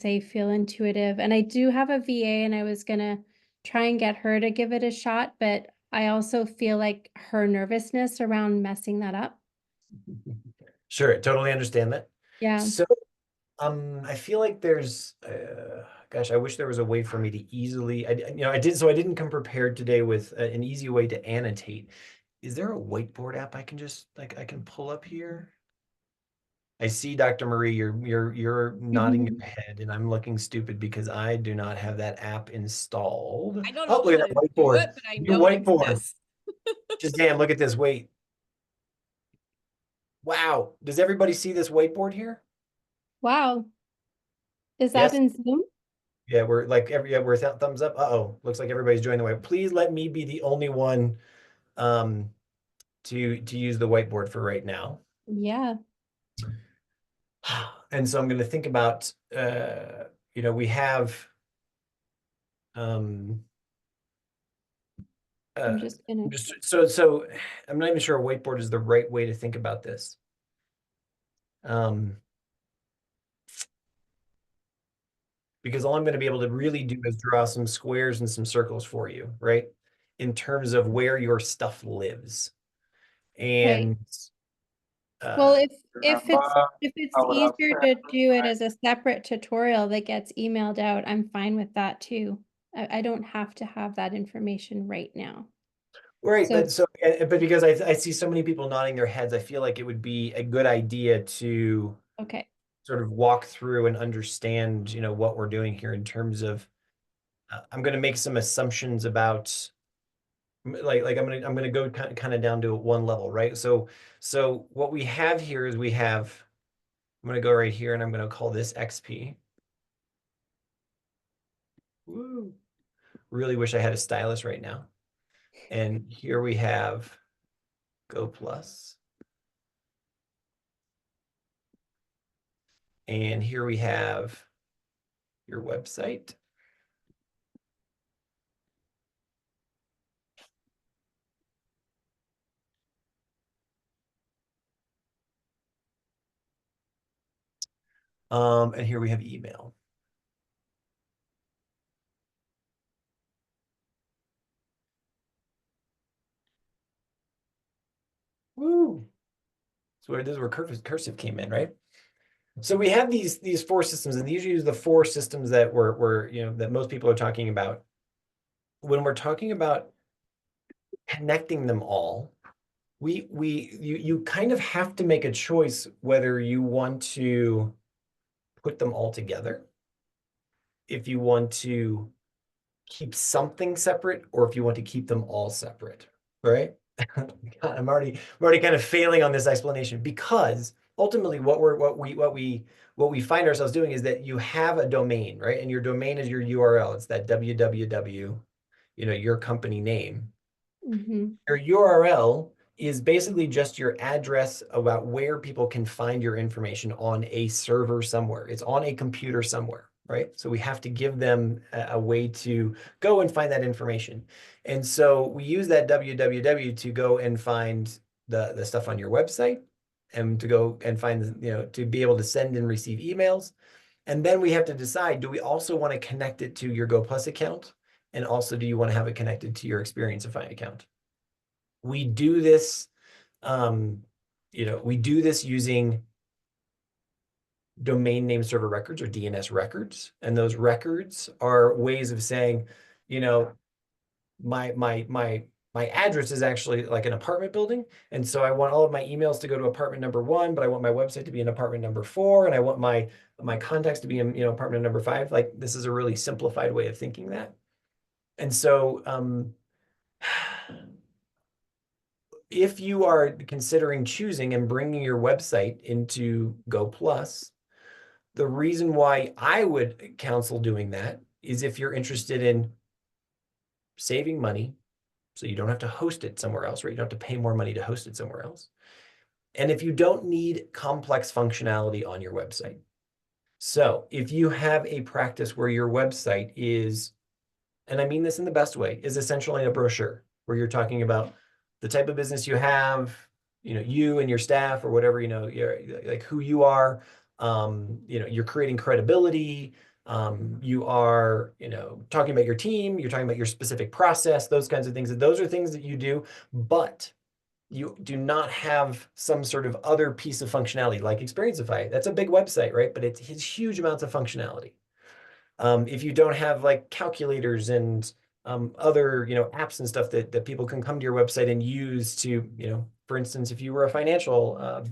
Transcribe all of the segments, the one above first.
they feel intuitive. And I do have a VA, and I was gonna try and get her to give it a shot, but I also feel like her nervousness around messing that up. Sure, totally understand that. Yeah. So, I feel like there's, gosh, I wish there was a way for me to easily, so I didn't come prepared today with an easy way to annotate. Is there a whiteboard app I can just like I can pull up here? I see, Dr. Marie, you're nodding your head, and I'm looking stupid because I do not have that app installed. I don't Oh, know look how at that to do whiteboard. it, but I New know it whiteboard. exists. Shazam, look at this. Wait. Wow. Does everybody see this whiteboard here? Wow. Is that Yes. in Zoom? Yeah, we're like we're thumbs up. Uh-oh. Looks like everybody's joining the way. Please let me be the only one um to use the whiteboard for right now. Yeah. And so I'm going to think about we have um I'm uh just gonna so I'm not even sure a whiteboard is the right way to think about this. Because all I'm going to be able to really do is draw some squares and some circles for you, right? In terms of where your stuff lives. okay. And Well, uh, if it's easier to do it as a separate tutorial that gets emailed out, I'm fine with that too. I don't have to have that information right now. right, So, but because I see so many people nodding their heads, I feel like it would be a good idea to okay. sort of walk through and understand, what we're doing here in terms of I'm going to make some assumptions about like I'm gonna go kind of down to one level, right? So what we have here is I'm gonna go right here and I'm gonna call this XP. Woo. Really wish I had a stylus right now. And here we have Go Plus. And here we have your website. And here we have email. Woo. So this is where cursive came in, right? So we have these four systems, and these are the four systems that that most people are talking about. When we're talking about connecting them all, you kind of have to make a choice whether you want to put them all together, if you want to keep something separate, or if you want to keep them all separate, right? God, I'm already kind of failing on this explanation, because ultimately what we find ourselves doing is that you have a domain, right? And your domain is your URL. It's that www, your company name. Mm-hmm. Your URL is basically just your address about where people can find your information on a server somewhere. It's on a computer somewhere, right? So we have to give them a way to go and find that information. And so we use that www to go and find the stuff on your website, and to go and find, to be able to send and receive emails. And then we have to decide, do we also want to connect it to your Go Plus account? And also, do you want to have it connected to your Experientify account? We do this, we do this using domain name server records, or DNS records. And those records are ways of saying, you know, my address is actually like an apartment building. And so I want all of my emails to go to apartment number 1, but I want my website to be in apartment number 4. And I want my contacts to be in, apartment number 5. Like, this is a really simplified way of thinking that. And so, if you are considering choosing and bringing your website into Go Plus, the reason why I would counsel doing that is if you're interested in saving money, so you don't have to host it somewhere else, right? You don't have to pay more money to host it somewhere else. And if you don't need complex functionality on your website. So if you have a practice where your website is, and I mean this in the best way, is essentially a brochure where you're talking about the type of business you have, you and your staff, or whatever, you're like who you are, you're creating credibility, You are, you know, talking about your team, you're talking about your specific process, those kinds of things. Those are things that you do, but you do not have some sort of other piece of functionality like Experienceify. That's a big website, right? But it's huge amounts of functionality. If you don't have like calculators and other, you know, apps and stuff that people can come to your website and use to, you know, for instance, if you were a financial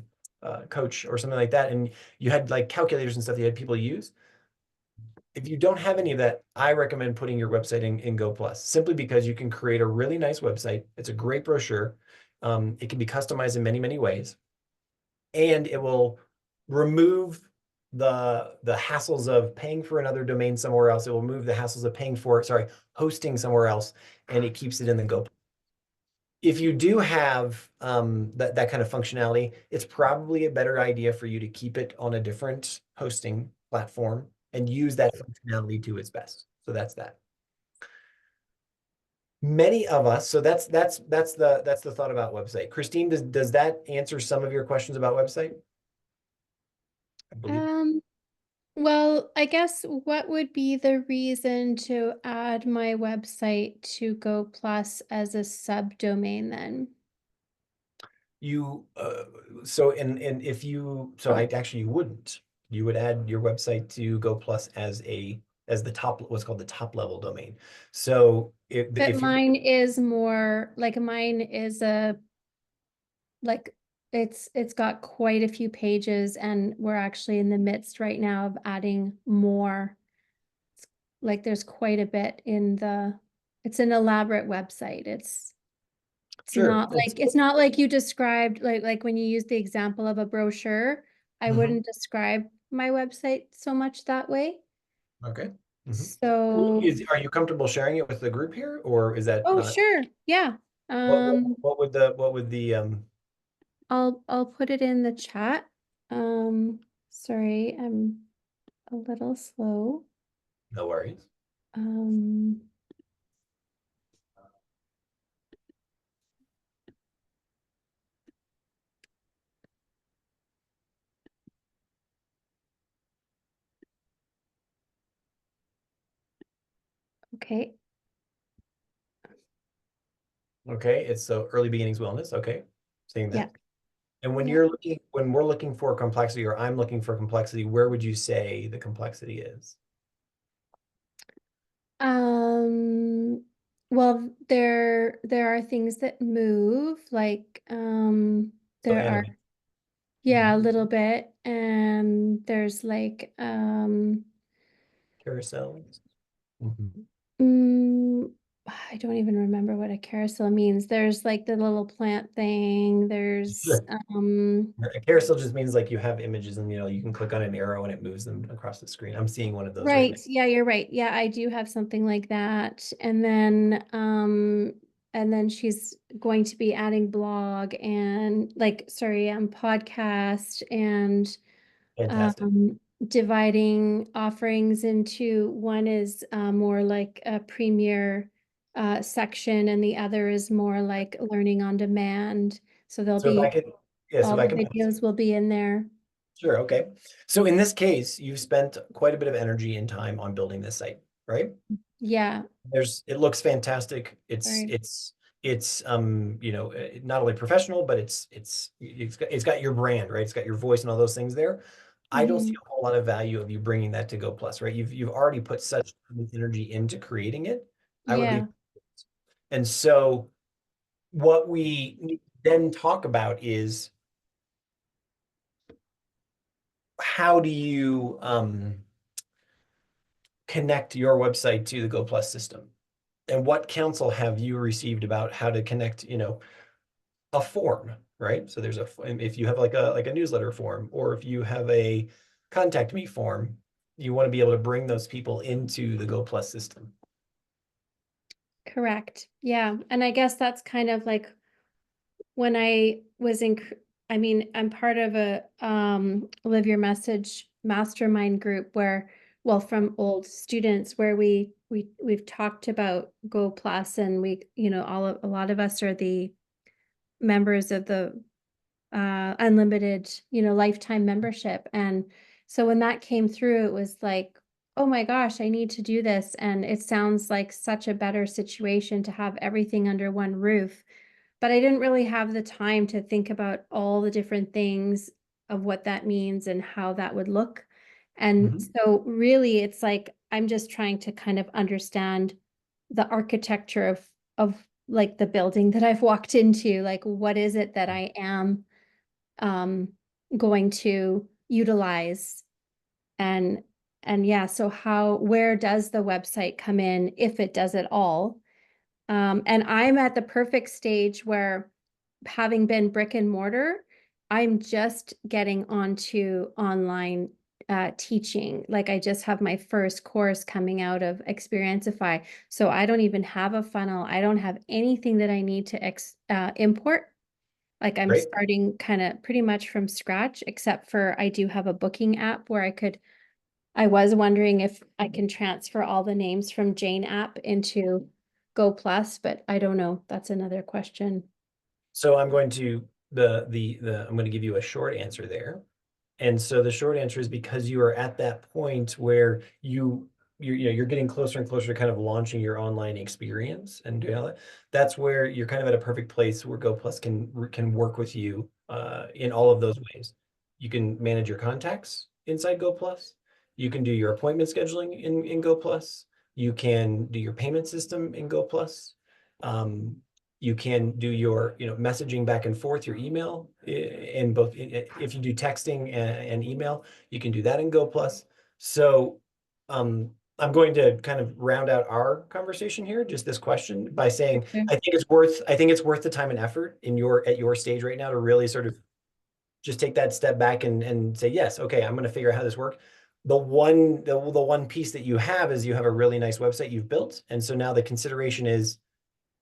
coach or something like that, and you had like calculators and stuff you had people use, if you don't have any of that, I recommend putting your website in Go Plus, simply because you can create a really nice website. It's a great brochure. It can be customized in many, many ways, and it will remove the hassles of paying for another domain somewhere else. It will remove the hassles of paying for, sorry, hosting somewhere else, and it keeps it in the Go. If you do have that kind of functionality, it's probably a better idea for you to keep it on a different hosting platform and use that functionality to its best. So that's that. Many of us, so that's the thought about website. Christine, does that answer some of your questions about website? I believe. Well, I guess what would be the reason to add my website to Go Plus as a subdomain then? You so and if you so I actually you wouldn't. You would add your website to Go Plus as the top, what's called the top level domain. So But if you mine is more like mine is like it's got quite a few pages, and we're actually in the midst right now of adding more. Like there's quite a bit in it's an elaborate website. sure. It's not like you described like when you use the example of a brochure, I Mhm. wouldn't describe my website so much that way. Okay. Mhm. So, Are you comfortable sharing it with the group here, or is that oh not? sure. Yeah. What would the I'll put it in the chat. Sorry, I'm a little slow. no worries. Um, okay. Okay, it's so early beginnings wellness. Okay, seeing Yeah. that. And when Yeah. when we're looking for complexity, or I'm looking for complexity, where would you say the complexity is? Um, well, there are things that move, like So there are, animate. yeah, a Mhm. little bit, and there's like Carousels. Mhm. mm, I don't even remember what a carousel means. There's like the little plant thing. There's Sure. A carousel just means like you have images and, you know, you can click on an arrow and it moves them across the screen. I'm seeing one of those right now. right. Yeah, you're right. Yeah, I do have something like that. And then she's going to be adding blog and like, sorry, podcast and Fantastic. um, dividing offerings into one is more like a premier section, and the other is more like learning on demand. So there'll So if I be could, yeah, so all if I the can, videos will be in there. sure, okay. So in this case, you've spent quite a bit of energy and time on building this site, right? Yeah, It looks fantastic. sorry. It's you know, not only professional, but it's got your brand, right? It's got your voice and all those things there. I don't see Hmm. a whole lot of value of you bringing that to Go Plus, right? You've already put such energy into creating it. I would leave. Yeah. And so what we need to then talk about is, how do you connect your website to the Go Plus system? And what counsel have you received about how to connect, you know, a form, right? So there's if you have like a newsletter form, or if you have a contact me form, you want to be able to bring those people into the Go Plus system. Correct. Yeah. And I guess that's kind of like when I was in, I mean, I'm part of a Live Your Message mastermind group where, well, from old students where we've talked about Go Plus, and we, you know, a lot of us are the members of the unlimited, you know, lifetime membership. And so when that came through, it was like, oh my gosh, I need to do this. And it sounds like such a better situation to have everything under one roof. But I didn't really have the time to think about all the different things of what that means and how that would look. And Mhm. so really it's like I'm just trying to kind of understand the architecture of like the building that I've walked into. Like what is it that I am um going to utilize and yeah, so where does the website come in if it does at all? And I'm at the perfect stage where, having been brick and mortar, I'm just getting onto online teaching. Like I just have my first course coming out of Experientify. So I don't even have a funnel. I don't have anything that I need to import. Like I'm Great. starting kind of pretty much from scratch, except for I do have a booking app where I was wondering if I can transfer all the names from Jane app into Go Plus, but I don't know. That's another question. So I'm going to I'm going to give you a short answer there. And so the short answer is because you are at that point where you're getting closer and closer to kind of launching your online experience and doing all that. That's where you're kind of at a perfect place where Go Plus can work with you in all of those ways. You can manage your contacts inside Go Plus. You can do your appointment scheduling in Go Plus. You can do your payment system in Go Plus. Um, you can do your messaging back and forth, your email in both. If you do texting and email, you can do that in Go Plus. So I'm going to kind of round out our conversation here, just this question, by saying Okay. I think it's worth the time and effort at your stage right now to really sort of just take that step back and say, yes, okay, I'm going to figure out how this works. The one piece that you have is you have a really nice website you've built. And so now the consideration is,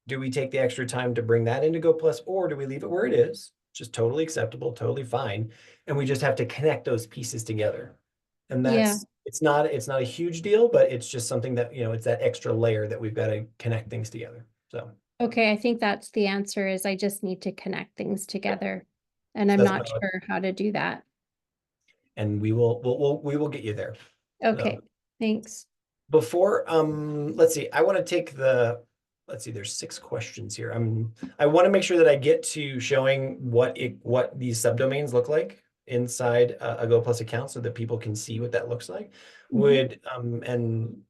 do we take the extra time to bring that into Go Plus, or do we leave it where it is? Just totally acceptable, totally fine. And we just have to connect those pieces together. And Yeah. it's not a huge deal, but it's just something that, it's that extra layer that we've got to connect things together. So, Okay. I think that's the answer is I just need to connect things yep. together. And So I'm that's what not I would, sure how to do that. and we will get you there. So Okay. Thanks. before, let's see, I want to take let's see, there's 6 questions here. I want to make sure that I get to showing what these subdomains look like inside a Go Plus account so that people can see what that looks like. Mhm. And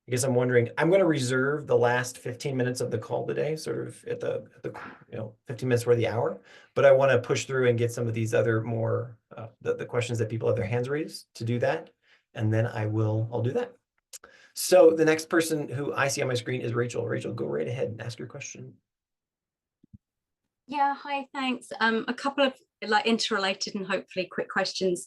I guess I'm wondering, I'm going to reserve the last 15 minutes of the call today, sort of at the 15 minutes for the hour, but I want to push through and get some of these other more, the questions that people have their hands raised to do that. And then I'll do that. So the next person who I see on my screen is Rachel. Rachel, go right ahead and ask your question. Yeah, hi, thanks. A couple of like interrelated and hopefully quick questions.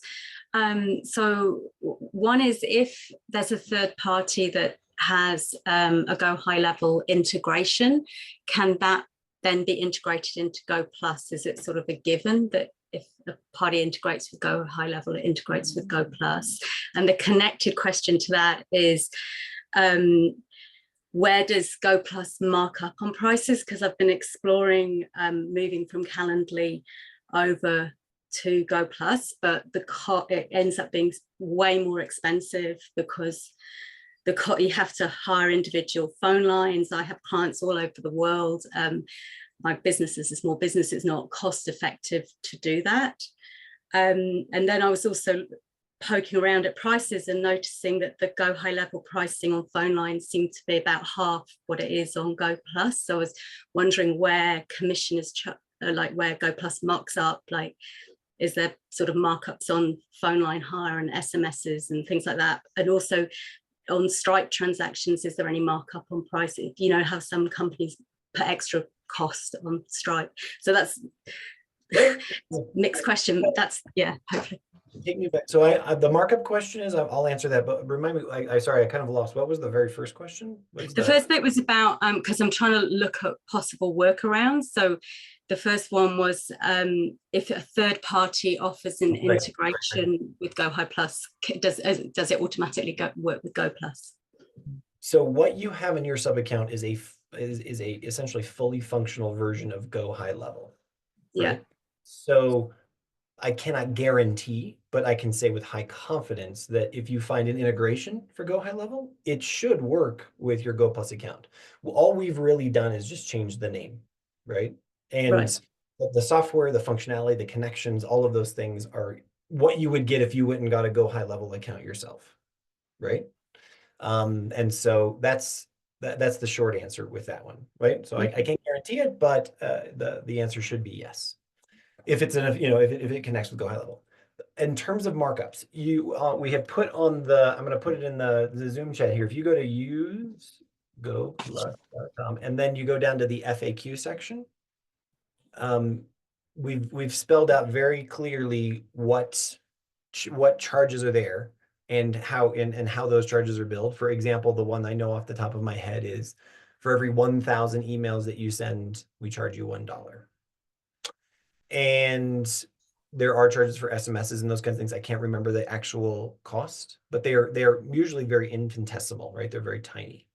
So one is, if there's a third party that has a Go High level integration, can that then be integrated into Go Plus? Is it sort of a given that if a party integrates with Go High level, it integrates with Go Plus? And the connected question to that is, where does Go Plus mark up on prices? Because I've been exploring moving from Calendly over to Go Plus, but it ends up being way more expensive because you have to hire individual phone lines. I have clients all over the world. My business is a small business. It's not cost effective to do that. And then I was also poking around at prices and noticing that the Go High level pricing on phone lines seemed to be about half what it is on Go Plus. So I was wondering where commission is like where Go Plus marks up, like is there sort of markups on phone line hire and SMSs and things like that? And also on Stripe transactions, is there any markup on price? You know how some companies put extra cost on Stripe. So that's mixed question. That's, yeah, hopefully. Take me back. So the markup question is, I'll answer that, but remind me, I sorry, I kind of lost. What was the very first question? The first bit was about, because I'm trying to look at possible workarounds. So the first one was, if a third party offers an integration with Go High Plus, does it automatically work with Go Plus? So what you have in your sub account is a essentially fully functional version of Go High level, right? Yeah. So I cannot guarantee but I can say with high confidence that if you find an integration for Go High Level, it should work with your Go Plus account. Well, all we've really done is just change the name, right? And Right. the software, the functionality, the connections, all of those things are what you would get if you went and got a Go High Level account yourself, right? And so that's the short answer with that one, right? So I can't guarantee it, but the answer should be yes. If it's enough, you know, if it connects with Go High Level. In terms of markups, we have put on I'm going to put it in the Zoom chat here. If you go to usegoplus.com and then you go down to the FAQ section, we've spelled out very clearly what charges are there and how those charges are billed. For example, the one I know off the top of my head is for every 1,000 emails that you send, we charge you $1. And there are charges for SMSs and those kinds of things. I can't remember the actual cost, but they are usually very infinitesimal, right? They're very tiny.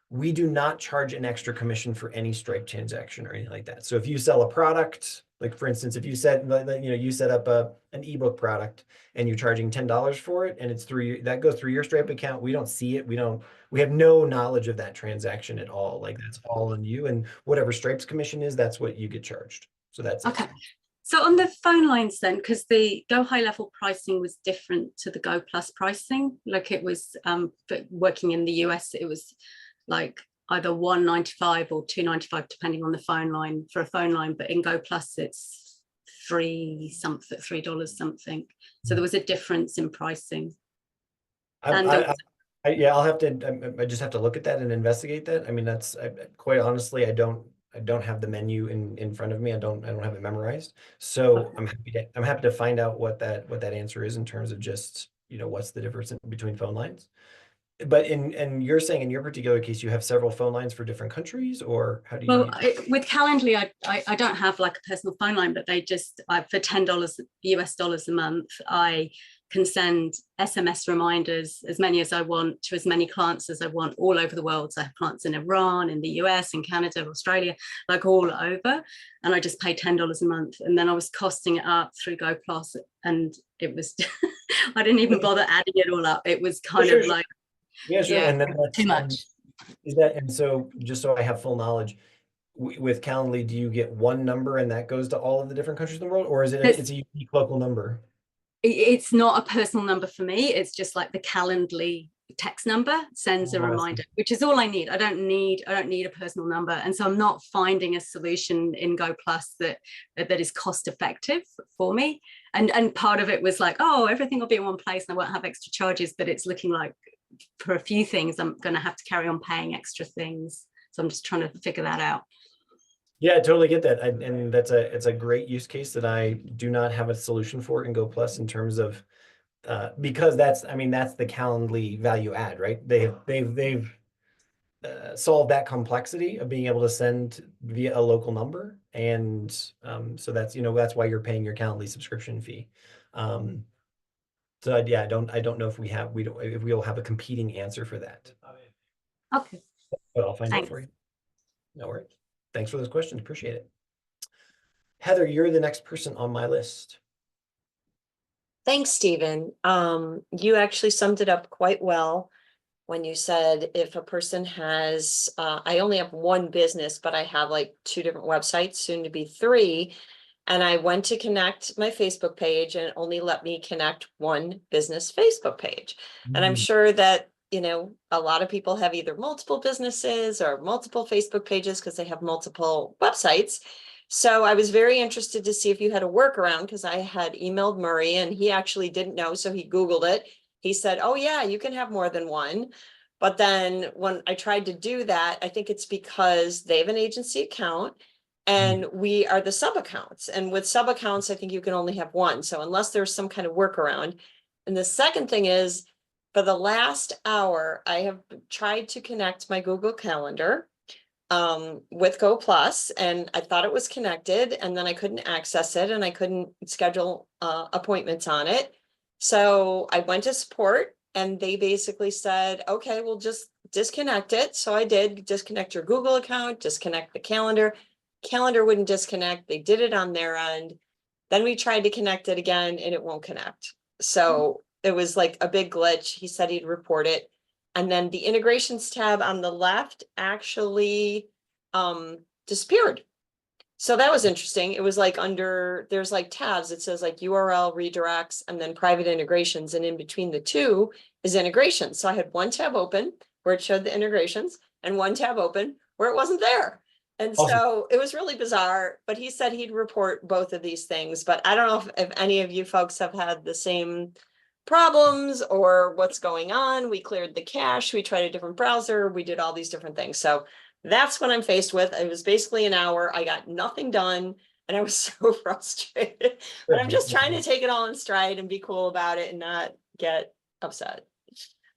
We do not charge an extra commission for any Stripe transaction or anything like that. So if you sell a product, like for instance, if you set up an ebook product and you're charging $10 for it, and it's that goes through your Stripe account, we don't see it. We have no knowledge of that transaction at all. Like that's all on you, and whatever Stripe's commission is, that's what you get charged. So that's Okay. it. So on the phone lines then, because the Go High Level pricing was different to the Go Plus pricing, like it was working in the US, it was like either $1.95 or $2.95 depending on the phone line for a phone line, but in Go Plus it's $3 something. So there was a difference in pricing. Yeah, I'll have to. I just have to look at that and investigate that. I mean, quite honestly, I don't have the menu in front of me. I don't have it memorized. So Okay. I'm happy to find out what that answer is in terms of just, what's the difference between phone lines. But and you're saying in your particular case, you have several phone lines for different countries, or how do you? Well, with Calendly, I don't have like a personal phone line, but they just for $10 US dollars a month, I can send SMS reminders, as many as I want, to as many clients as I want all over the world. So I have clients in Iran, in the US, in Canada, Australia, like all over. And I just pay $10 a month. And then I was costing it up through Go Plus, and it was, I didn't even bother adding it all up. It was kind of like, yeah, sure. yeah, And then too much. And so just so I have full knowledge, with Calendly, do you get one number and that goes to all of the different countries in the world, or is it's a unique local number? It's not a personal number for me. It's just like the Calendly text number sends a reminder, which is all I need. I don't need a personal number. And so I'm not finding a solution in Go Plus that is cost effective for me. And part of it was like, oh, everything will be in one place and I won't have extra charges, but it's looking like for a few things, I'm going to have to carry on paying extra things. So I'm just trying to figure that out. Yeah, I totally get that. And it's a great use case that I do not have a solution for in Go Plus in terms of, because that's the Calendly value add, right? They've solved that complexity of being able to send via a local number. And so that's why you're paying your Calendly subscription fee. So yeah, I don't know if we'll have a competing answer for that. Okay. But I'll find out for you. No worries. Thanks for those questions. Appreciate it. Heather, you're the next person on my list. Thanks, Stephen. You actually summed it up quite well when you said if a person has, I only have one business, but I have like 2 different websites, soon to be 3. And I went to connect my Facebook page and it only let me connect one business Facebook page. And I'm sure that, a lot of people have either multiple businesses or multiple Facebook pages because they have multiple websites. So I was very interested to see if you had a workaround, because I had emailed Murray and he actually didn't know. So he Googled it. He said, oh yeah, you can have more than one. But then when I tried to do that, I think it's because they have an agency account and we are the sub accounts. And with sub accounts, I think you can only have one. So unless there's some kind of workaround. And the second thing is, for the last hour, I have tried to connect my Google Calendar with Go Plus, and I thought it was connected, and then I couldn't access it and I couldn't schedule appointments on it. So I went to support and they basically said, okay, we'll just disconnect it. So I did. Disconnect your Google account, disconnect the calendar. Calendar wouldn't disconnect. They did it on their end. Then we tried to connect it again and it won't connect. So it was like a big glitch. He said he'd report it. And then the integrations tab on the left actually disappeared. So that was interesting. It was like under, there's like tabs. It says like URL redirects and then private integrations. And in between the two is integration. So I had one tab open where it showed the integrations and one tab open where it wasn't there. And Awesome. so it was really bizarre, but he said he'd report both of these things. But I don't know if any of you folks have had the same problems or what's going on. We cleared the cache, we tried a different browser, we did all these different things. So that's what I'm faced with. It was basically an hour. I got nothing done and I was so frustrated. But I'm just trying to take it all in stride and be cool about it and not get upset.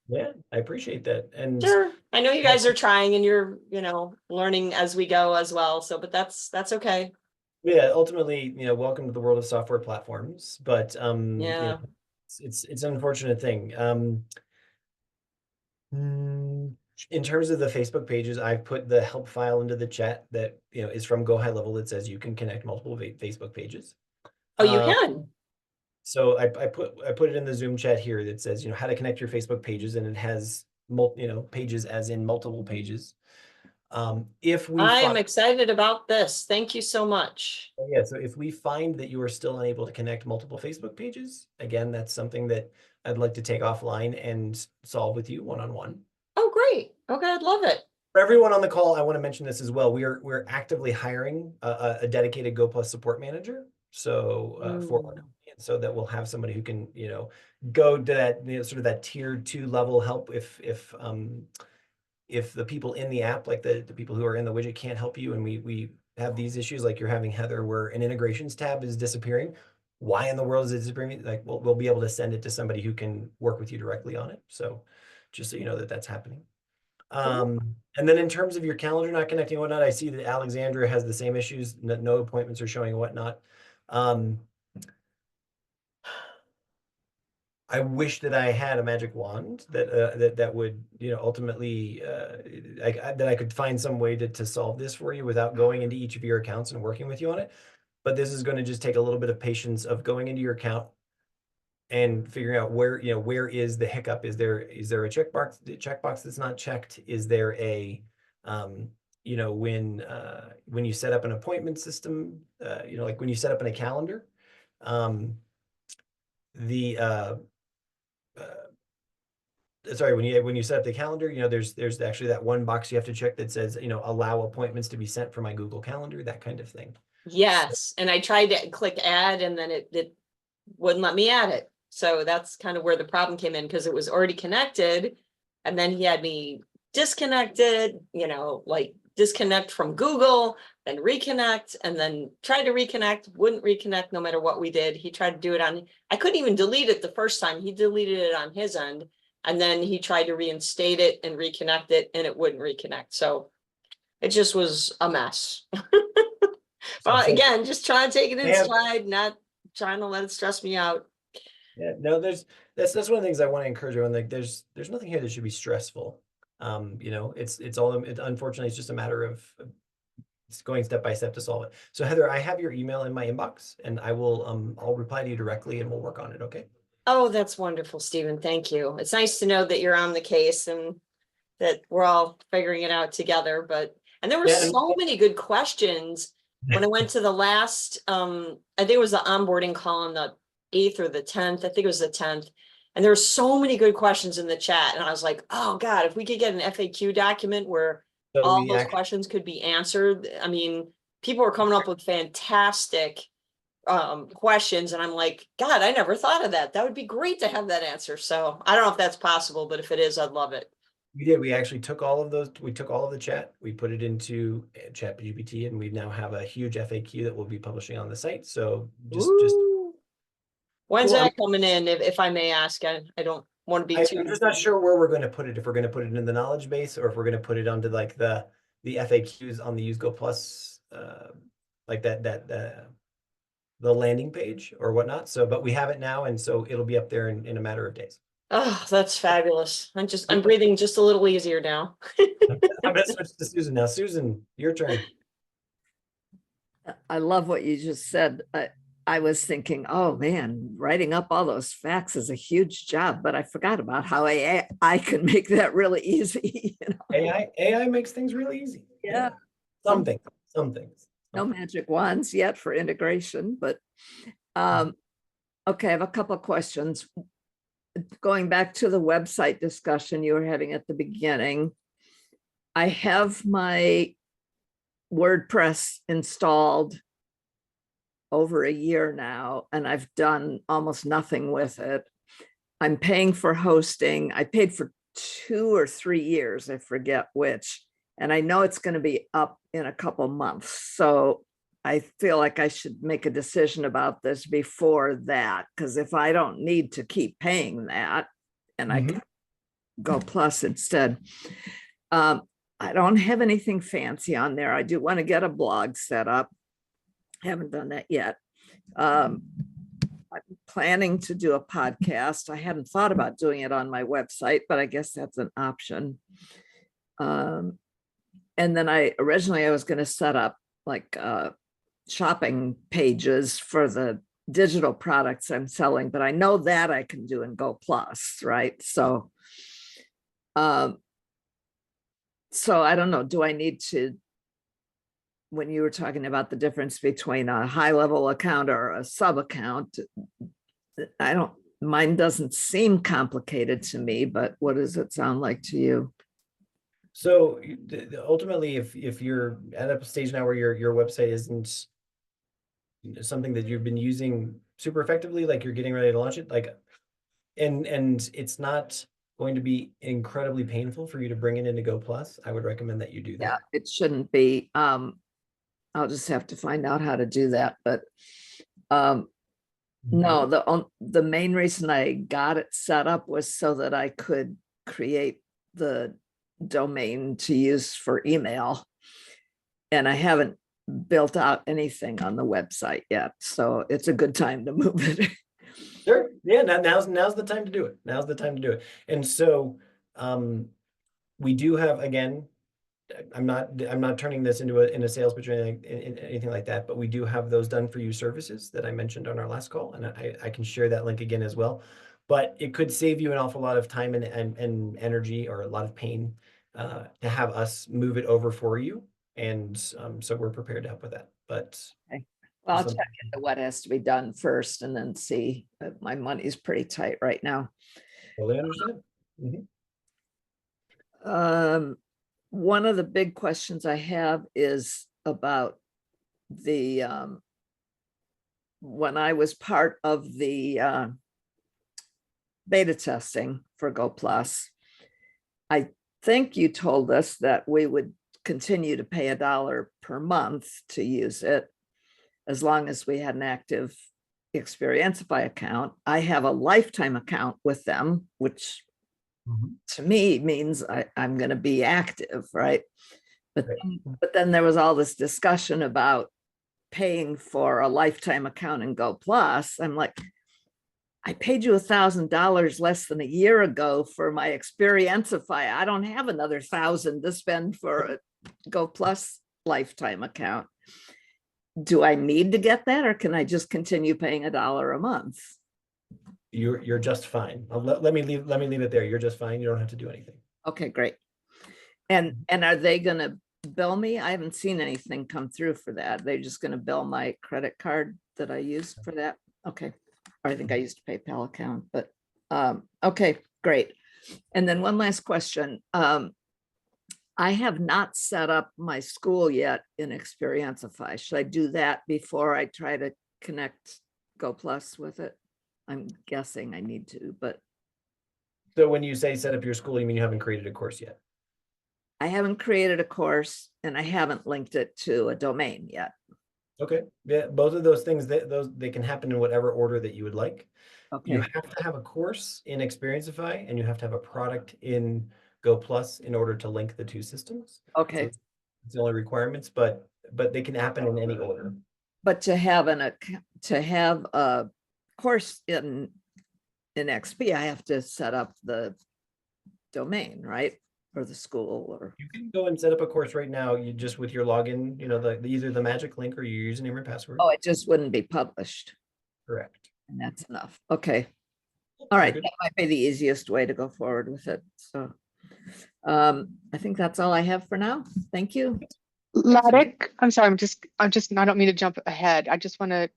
Yeah, I appreciate that. And Sure. I know you guys are trying and you're, learning as we go as well. So, but that's okay. yeah, ultimately, welcome to the world of software platforms. But Yeah. it's an unfortunate thing. In terms of the Facebook pages, I've put the help file into the chat that is from Go High Level that says you can connect multiple Facebook pages. Oh, you can? So I put it in the Zoom chat here that says how to connect your Facebook pages, and it has pages as in multiple pages. If we I'm excited about this. Thank you so much. Yeah, so if we find that you are still unable to connect multiple Facebook pages, again, that's something that I'd like to take offline and solve with you one-on-one. Oh, great. Okay, I'd love it. For everyone on the call, I want to mention this as well. We're actively hiring a dedicated Go Plus support manager. So for our company, and so that we'll have somebody who can go to that sort of that tier 2 level help if the people in the app, like the people who are in the widget, can't help you, and we have these issues like you're having, Heather, where an integrations tab is disappearing. Why in the world is it disappearing? Like we'll be able to send it to somebody who can work with you directly on it. So just so you know that that's happening. And then in terms of your calendar not connecting and whatnot, I see that Alexandra has the same issues. No appointments are showing and whatnot. I wish that I had a magic wand that would ultimately that I could find some way to solve this for you without going into each of your accounts and working with you on it. But this is going to just take a little bit of patience of going into your account and figuring out where is the hiccup. Is there a checkbox that's not checked? Is there a when you set up an appointment system, like when you set up in a calendar, sorry, when you set up the calendar, there's actually that one box you have to check that says allow appointments to be sent from my Google Calendar, that kind of thing. Yes, and I tried to click add and then it wouldn't let me add it. So that's kind of where the problem came in, because it was already connected and then he had me disconnected, like disconnect from Google, then reconnect, and then try to reconnect, wouldn't reconnect no matter what we did. He tried to do it I couldn't even delete it the first time. He deleted it on his end, and then he tried to reinstate it and reconnect it, and it wouldn't reconnect. So it just was a mess. Well, again, just trying to take it in stride, not trying to let it stress me out. Yeah, no, that's one of the things I want to encourage everyone. Like there's nothing here that should be stressful. Unfortunately, it's just a matter of it's going step by step to solve it. So Heather, I have your email in my inbox, and I'll reply to you directly and we'll work on it. Okay. Oh, that's wonderful, Stephen. Thank you. It's nice to know that you're on the case and that we're all figuring it out together. And there were so many good questions when I went to the last, I think it was the onboarding call on the 8th or the 10th. I think it was the 10th. And there were so many good questions in the chat. And I was like, oh God, if we could get an FAQ document where all those questions could be answered. I mean, people were coming up with fantastic questions. And I'm like, God, I never thought of that. That would be great to have that answer. So I don't know if that's possible, but if it is, I'd love it. We did. We actually took all of those. We took all of the chat. We put it into ChatGPT, and we now have a huge FAQ that we'll be publishing on the site. So just when's that coming in? If I may ask, I don't want to be too. I'm just not sure where we're going to put it. If we're going to put it in the knowledge base, or if we're going to put it onto like the FAQs on the Use Go Plus, like the landing page or whatnot. So, but we have it now, and so it'll be up there in a matter of days. Oh, that's fabulous. I'm breathing just a little easier now. I'm going to switch to Susan now. Susan, your turn. I love what you just said. I was thinking, oh man, writing up all those facts is a huge job, but I forgot about how I can make that really easy. You know? AI makes things really easy. Yeah. Some things, some things. No magic wands yet for integration, but okay, I have a couple of questions. Going back to the website discussion you were having at the beginning, I have my WordPress installed over a year now, and I've done almost nothing with it. I'm paying for hosting. I paid for 2 or 3 years, I forget which, and I know it's going to be up in a couple months. So I feel like I should make a decision about this before that, because if I don't need to keep paying that and I can go plus instead. I don't have anything fancy on there. I do want to get a blog set up. Haven't done that yet. I'm planning to do a podcast. I hadn't thought about doing it on my website, but I guess that's an option. And then I was going to set up like shopping pages for the digital products I'm selling, but I know that I can do in Go Plus, right? So I don't know, do I need to, when you were talking about the difference between a high level account or a sub account, mine doesn't seem complicated to me, but what does it sound like to you? So ultimately, if you're at a stage now where your website isn't something that you've been using super effectively, like you're getting ready to launch it, like, and it's not going to be incredibly painful for you to bring it into Go Plus, I would recommend that you do that. Yeah, it shouldn't be. I'll just have to find out how to do that. But no, the main reason I got it set up was so that I could create the domain to use for email. And I haven't built out anything on the website yet. So it's a good time to move it. Sure. Yeah, now's the time to do it. Now's the time to do it. And so we do have, again, I'm not turning this into a sales pitch or anything like that, but we do have those done for you services that I mentioned on our last call, and I can share that link again as well. But it could save you an awful lot of time and energy, or a lot of pain, to have us move it over for you. And so we're prepared to help with that. But Okay. Well, I'll check into what has to be done first and then see. My money's pretty tight right now. totally understand. One of the big questions I have is about the when I was part of the beta testing for Go Plus, I think you told us that we would continue to pay $1 per month to use it as long as we had an active Experientify account. I have a lifetime account with them, which to me means I'm going to be active, right? But then there was all this discussion about paying for a lifetime account in Go Plus. I'm like, I paid you $1,000 less than a year ago for my Experientify. I don't have another $1,000 to spend for a Go Plus lifetime account. Do I need to get that, or can I just continue paying $1 a month? You're just fine. Let me leave it there. You're just fine. You don't have to do anything. Okay, great. And are they going to bill me? I haven't seen anything come through for that. They're just going to bill my credit card that I used for that. Okay. Or I think I used a PayPal account, but okay, great. And then one last question. I have not set up my school yet in Experientify. Should I do that before I try to connect Go Plus with it? I'm guessing I need to, but. So when you say set up your school, you mean you haven't created a course yet? I haven't created a course and I haven't linked it to a domain yet. Okay, yeah, both of those things, they can happen in whatever order that you would like. You Okay, have to have a course in Experientify, and you have to have a product in Go Plus in order to link the two systems. okay. So it's the only requirements, but they can happen in any order. But to have a course in XP, I have to set up the domain, right? or the school or, You can go and set up a course right now, you just with your login, you know, either the magic link or your username or password. oh, it just wouldn't be published. Correct. And that's enough. Okay. All Very right, good. that might be the easiest way to go forward with it. So I think that's all I have for now. Thank you. Ladek, I'm sorry, I don't mean to jump ahead. I just want to,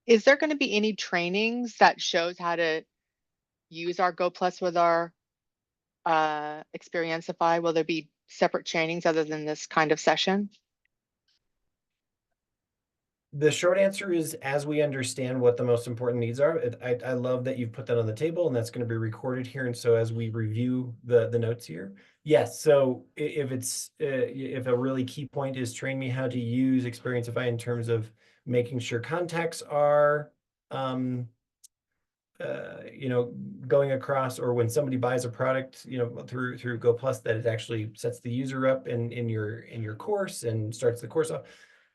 is there going to be any trainings that shows how to use our Go Plus with our Experienceify? Will there be separate trainings other than this kind of session? The short answer is, as we understand what the most important needs are, I love that you've put that on the table, and that's going to be recorded here. And so as we review the notes here, yes. So if it's if a really key point is train me how to use Experienceify in terms of making sure contacts are you know, going across, or when somebody buys a product, you know, through Go Plus, that it actually sets the user up in your course and starts the course off.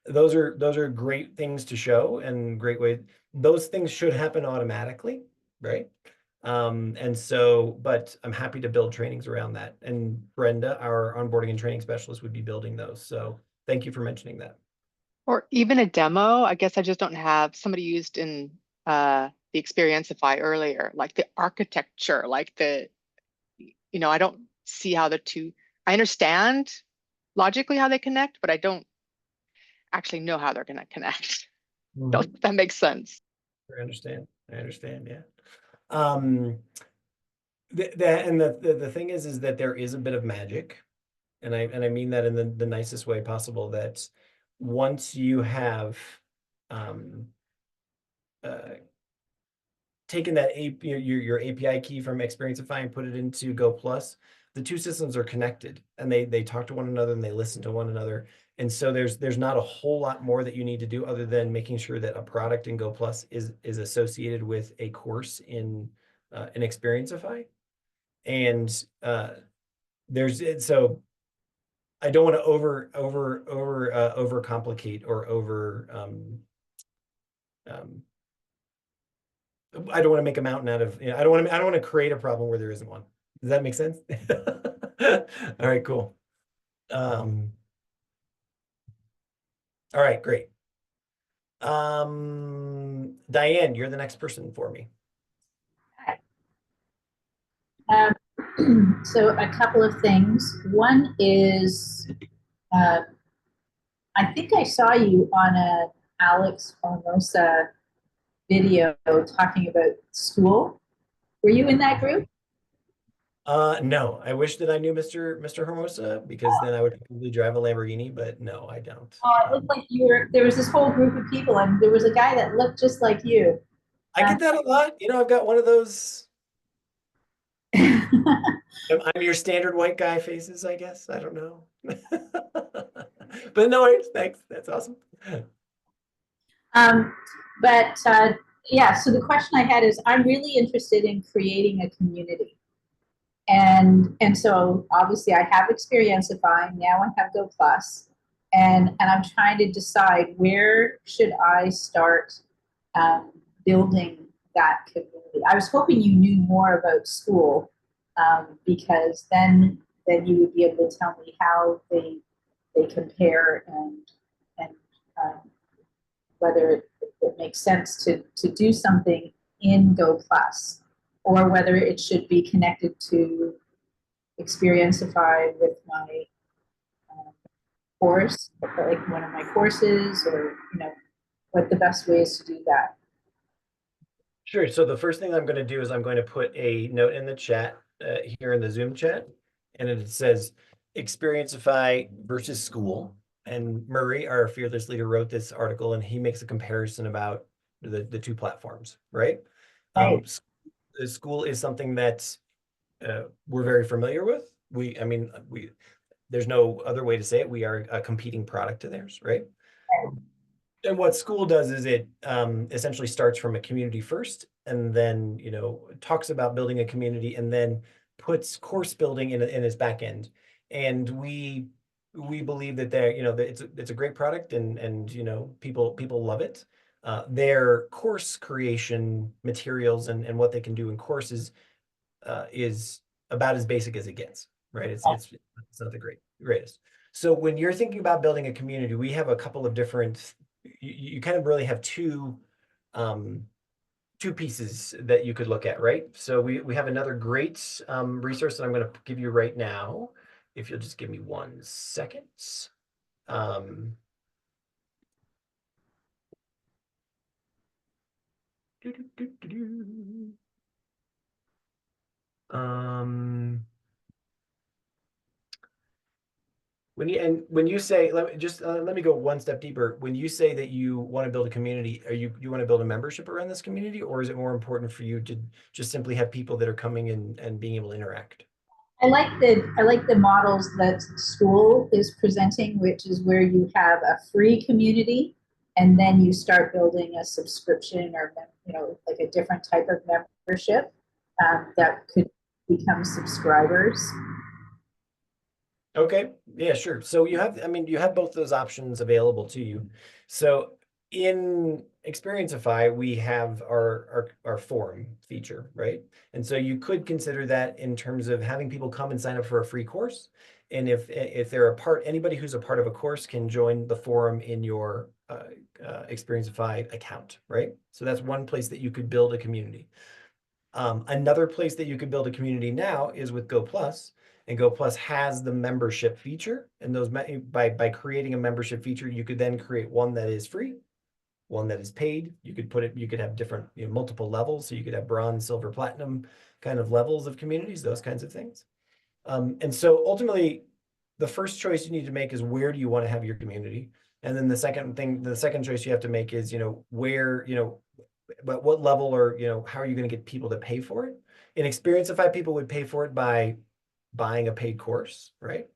Those are great things to show, and great way. Those things should happen automatically, right? And so, but I'm happy to build trainings around that. And Brenda, our onboarding and training specialist, would be building those. So thank you for mentioning that. Or even a demo? I guess I just don't have, somebody used in the Experienceify earlier, like the architecture, like the, you know, I don't see how the two, I understand logically how they connect, but I don't actually know how they're going to connect. Don't, if that makes sense. I understand. Yeah. The thing is that there is a bit of magic, and I mean that in the nicest way possible, that once you have taken that your API key from Experienceify and put it into Go Plus, the two systems are connected, and they talk to one another and they listen to one another. And so there's not a whole lot more that you need to do other than making sure that a product in Go Plus is associated with a course in Experienceify. And so I don't want to overcomplicate or I don't want to make a mountain out of, I don't want to create a problem where there isn't one. Does that make sense? All right, cool. All right, great. Diane, you're the next person for me. So a couple of things. One is, I think I saw you on a Alex Formosa video talking about school. Were you in that group? No, I wish that I knew Mr. Hermosa, because then I would probably drive a Lamborghini, but no, I don't. It looked like you were, there was this whole group of people and there was a guy that looked just like you. I get that a lot. You know, I've got one of those. I'm your standard white guy faces, I guess. I don't know. But no worries, thanks. That's awesome. Yeah, so the question I had is, I'm really interested in creating a community. And so obviously I have Experienceify, now I have Go Plus, and I'm trying to decide where should I start building that community. I was hoping you knew more about school, because then you would be able to tell me how they compare and whether it makes sense to do something in Go Plus, or whether it should be connected to Experienceify with my course, like one of my courses, or what the best way is to do that. Sure. So the first thing I'm going to do is I'm going to put a note in the chat here in the Zoom chat, and it says Experienceify versus school. And Murray, our fearless leader, wrote this article, and he makes a comparison about the two platforms, right? Right. The school is something that we're very familiar with. There's no other way to say it. We are a competing product to theirs, right? And what school does is it essentially starts from a community first, and then talks about building a community, and then puts course building in its back end. And we believe that it's a great product, and people love it. Their course creation materials and what they can do in courses is about as basic as it gets, right? It's not the greatest. So when you're thinking about building a community, we have a couple of different, you kind of really have two pieces that you could look at, right? So we have another great resource that I'm going to give you right now. If you'll just give me 1 second. When you say, let me go one step deeper. When you say that you want to build a community, you want to build a membership around this community, or is it more important for you to just simply have people that are coming in and being able to interact? I like the models that school is presenting, which is where you have a free community and then you start building a subscription or, like a different type of membership that could become subscribers. Okay, yeah, sure. So you have both those options available to you. So in Experienceify, we have our forum feature, right? And so you could consider that in terms of having people come and sign up for a free course. And if they're anybody who's a part of a course can join the forum in your Experienceify account, right? So that's one place that you could build a community. Another place that you could build a community now is with Go Plus. And Go Plus has the membership feature, and by creating a membership feature, you could then create one that is free, one that is paid. You could have different, multiple levels. So you could have bronze, silver, platinum kind of levels of communities, those kinds of things. And so ultimately, the first choice you need to make is where do you want to have your community? And then the second choice you have to make is, where, what level, or, how are you going to get people to pay for it? In Experienceify, people would pay for it by buying a paid course, right?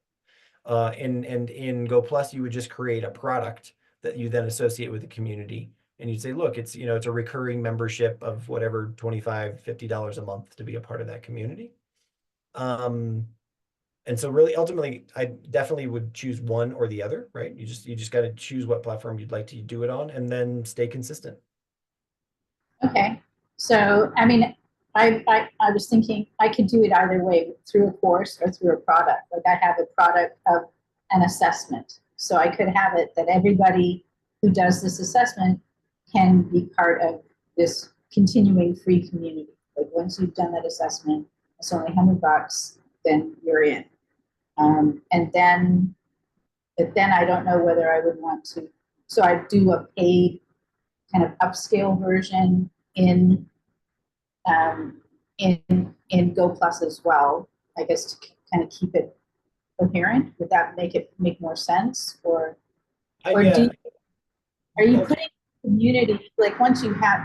And in Go Plus, you would just create a product that you then associate with the community. And you'd say, look, it's a recurring membership of whatever, $25, $50 a month to be a part of that community. And so really, ultimately, I definitely would choose one or the other, right? You just got to choose what platform you'd like to do it on and then stay consistent. Okay, so I was thinking I could do it either way, through a course or through a product. Like I have a product of an assessment. So I could have it that everybody who does this assessment can be part of this continuing free community. Like once you've done that assessment, it's only $100, then you're in. But then I don't know whether I would want to, so I do a paid kind of upscale version in Go Plus as well, I guess, to kind of keep it coherent. Would that make more sense? Or are you putting community, like once you have,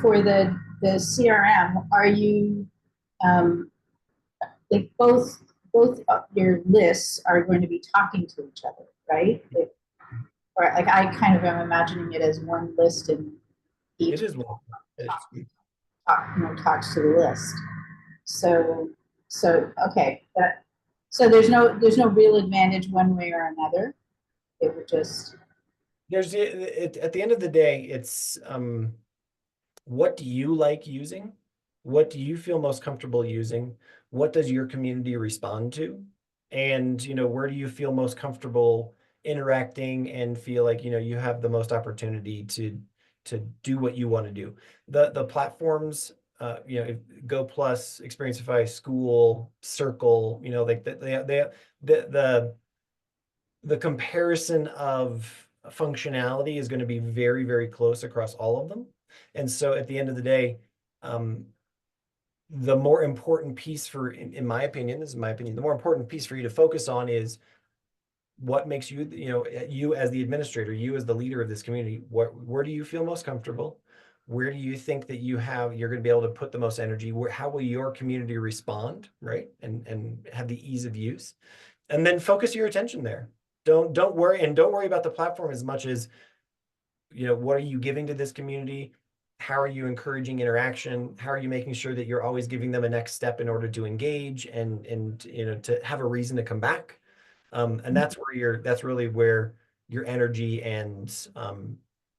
for the CRM, are you like both of your lists are going to be talking to each other, right? Or like I kind of am imagining it as one list and each It is one. talks to the list. So okay, so there's no real advantage one way or another. It would just at the end of the day, it's what do you like using? What do you feel most comfortable using? What does your community respond to? And where do you feel most comfortable interacting and feel like you have the most opportunity to do what you want to do? The platforms, Go Plus, Experienceify, School, Circle, like the comparison of functionality is going to be very, very close across all of them. And so at the end of the day, the more important piece in my opinion, the more important piece for you to focus on is what makes you, you as the administrator, you as the leader of this community, where do you feel most comfortable? Where do you think that you're going to be able to put the most energy? How will your community respond, right? And have the ease of use, and then focus your attention there. Don't worry about the platform as much as, what are you giving to this community? How are you encouraging interaction? How are you making sure that you're always giving them a next step in order to engage and to have a reason to come back? And that's really where your energy and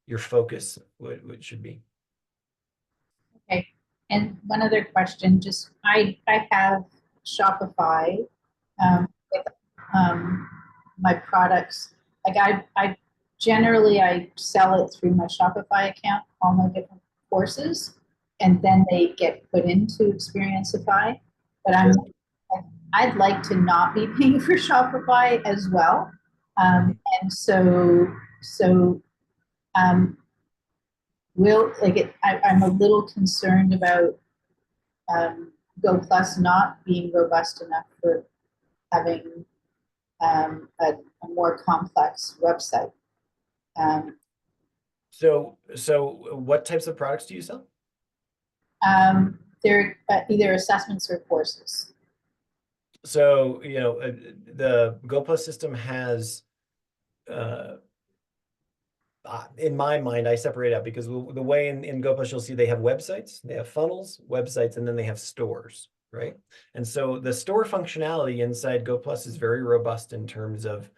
your focus should be. okay. And one other question, just I have Shopify with my products. Like I generally I sell it through my Shopify account, all my different courses, and then they get put into Experienceify. But I'd like to not be paying for Shopify as well. And so will like it, I'm a little concerned about Go Plus not being robust enough for having a more complex website. So what types of products do you sell? They're either assessments or courses. So, you know, the Go Plus system has, in my mind, I separate out because the way in Go Plus, you'll see they have websites, they have funnels, websites, and then they have stores, right? And so the store functionality inside Go Plus is very robust in terms of,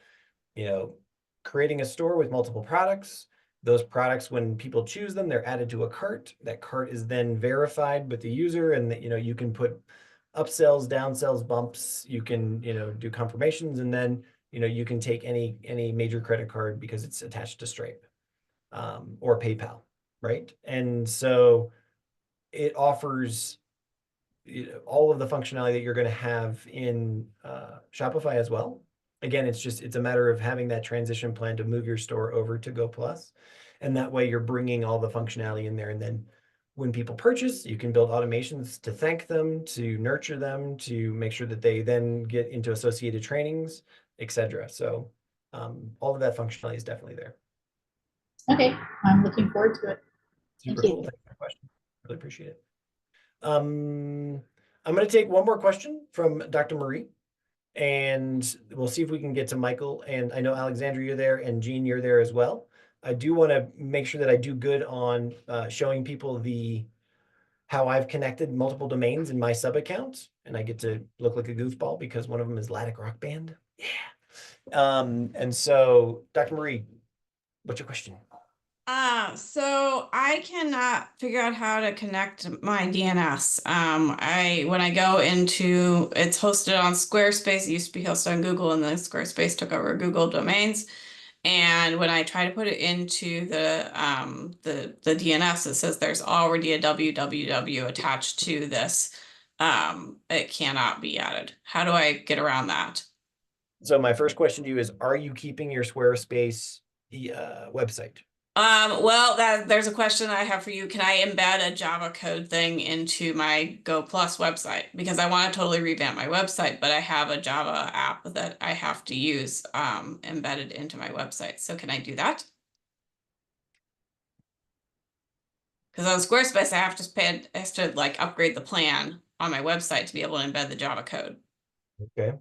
you know, creating a store with multiple products. Those products, when people choose them, they're added to a cart. That cart is then verified with the user, and you know, you can put upsells, downsells, bumps. You can, you know, do confirmations, and then, you know, you can take any major credit card because it's attached to Stripe or PayPal, right? And so it offers, you know, all of the functionality that you're going to have in Shopify as well. Again, it's a matter of having that transition plan to move your store over to Go Plus. And that way you're bringing all the functionality in there. And then when people purchase, you can build automations to thank them, to nurture them, to make sure that they then get into associated trainings, etc. So all of that functionality is definitely there. Okay, I'm looking forward to it. Super Thank you. cool. Thanks for the question. Really appreciate it. I'm going to take one more question from Dr. Marie, and we'll see if we can get to Michael. And I know Alexandra, you're there, and Jean, you're there as well. I do want to make sure that I do good on showing people how I've connected multiple domains in my sub account, and I get to look like a goofball because one of them is Laddick Rock Band. Yeah. And so, Dr. Marie, what's your question? So I cannot figure out how to connect my DNS. When I go into, it's hosted on Squarespace. It used to be hosted on Google, and then Squarespace took over Google domains. And when I try to put it into the DNS, it says there's already a www attached to this. It cannot be added. How do I get around that? So my first question to you is, are you keeping your Squarespace website? Well, there's a question I have for you. Can I embed a Java code thing into my Go Plus website? Because I want to totally revamp my website, but I have a Java app that I have to use embedded into my website. So can I do that? Because on Squarespace, I have to like upgrade the plan on my website to be able to embed the Java code. Okay.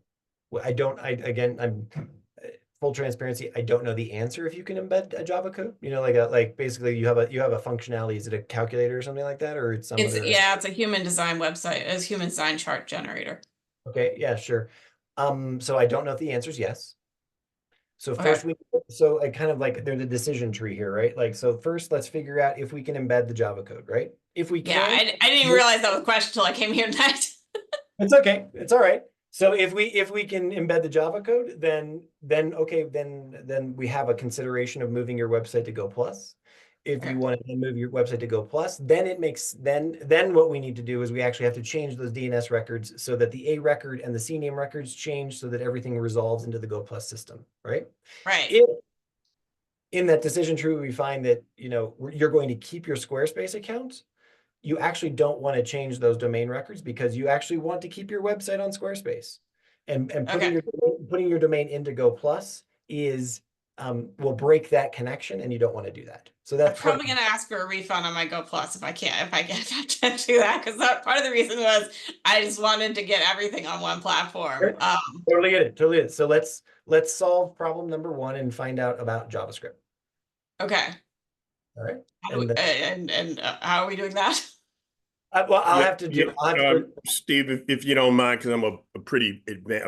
Well, I'm full transparency. I don't know the answer if you can embed a Java code. You know, like basically you have a functionality. Is it a calculator or something like that, or it's some other? Yeah, it's a human design website. It's a human design chart generator. Okay. Yeah. Sure. So I don't know if the answer is yes. So Okay. first I kind of like there's a decision tree here, right? Like, so first let's figure out if we can embed the Java code, right? If we Yeah, can, I didn't even realize that was a question until I came here tonight. it's okay. It's all right. So if we can embed the Java code, then we have a consideration of moving your website to Go Plus. If you want to move your website to Go Plus, then then what we need to do is we actually have to change those DNS records so that the A record and the CNAME records change so that everything resolves into the Go Plus system, right? Right. If in that decision tree we find that, you know, you're going to keep your Squarespace account, you actually don't want to change those domain records because you actually want to keep your website on Squarespace. And putting your domain into Go Plus is will break that connection, and you don't want to do that. So I'm that's probably going to ask for a refund on my Go Plus if I get to do that, because part of the reason was I just wanted to get everything on one platform. Sure. Totally get it. Totally get it. So let's solve problem number one and find out about JavaScript. Okay. All right. And how are we doing that? Well, I'll have to do. Steve, if you don't mind, because I'm a pretty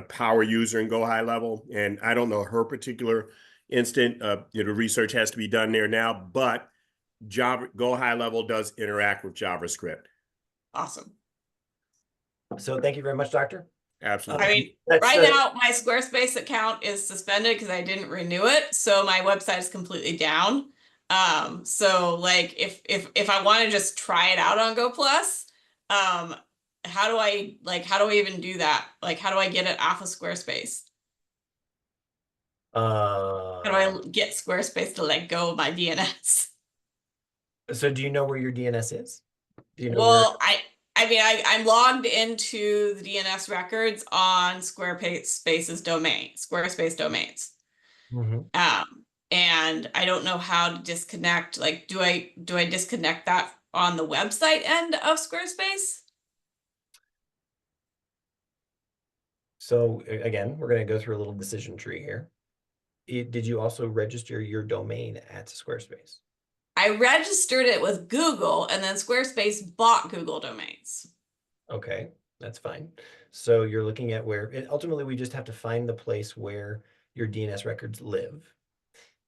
power user in Go High Level, and I don't know her particular instant. You know, research has to be done there now, but Go High Level does interact with JavaScript. Awesome. So thank you very much, Doctor. Absolutely. I mean, That's right the- now my Squarespace account is suspended because I didn't renew it, so my website is completely down. So like if I want to just try it out on Go Plus, how do I even do that? Like, how do I get it off of Squarespace? How do I get Squarespace to let go of my DNS? So do you know where your DNS is? Do you know Well, I mean, I'm logged into the DNS records on Squarespace's domain, Squarespace domains. where? And I don't know how to disconnect. Like, do I disconnect that on the website end of Squarespace? So again, we're going to go through a little decision tree here. Did you also register your domain at Squarespace? I registered it with Google, and then Squarespace bought Google domains. Okay, that's fine. So you're looking at where ultimately we just have to find the place where your DNS records live.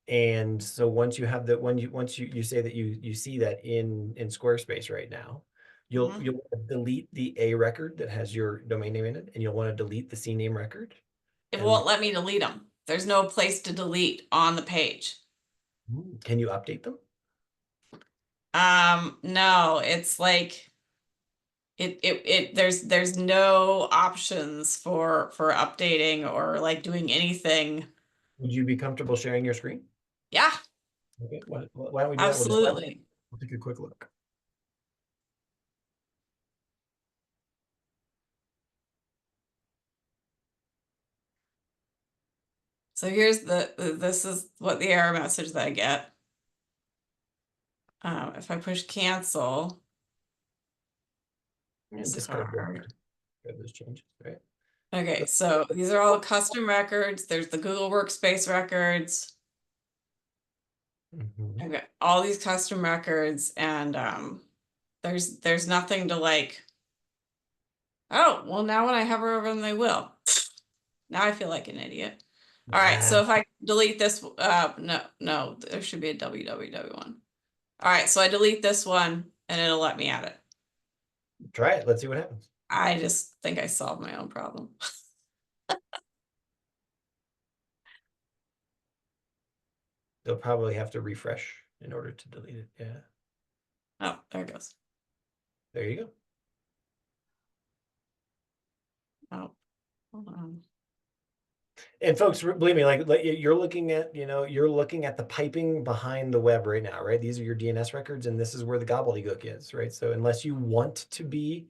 And so once you have that, once you say that you see that in Squarespace right now, you'll wanna delete the A record that has your domain name in it, and you'll want to delete the C name record. It And- won't let me delete them. There's no place to delete on the page. Can you update them? No, it's like there's no options for updating or like doing anything. Would you be comfortable sharing your screen? Yeah, Okay, why don't we do that? absolutely. We'll take a quick look. So here's this is what the error message that I get. If I push cancel, And just kind of go those changes, right? okay, so these are all custom records. There's the Google Workspace records. Mhm. Okay, all these custom records, and there's nothing to like. Oh, well, now when I hover over them, they will. Now I feel like an idiot. All right, so if I delete this, no, there should be a www one. All right, so I delete this one and it'll let me add it. Try it. Let's see what happens. I just think I solved my own problem. They'll probably have to refresh in order to delete it. Yeah, Oh, there it goes. there you go. Oh, hold on. And folks, believe me, like you're looking at, you're looking at the piping behind the web right now, right? These are your DNS records, and this is where the gobbledygook is, right? So unless you want to be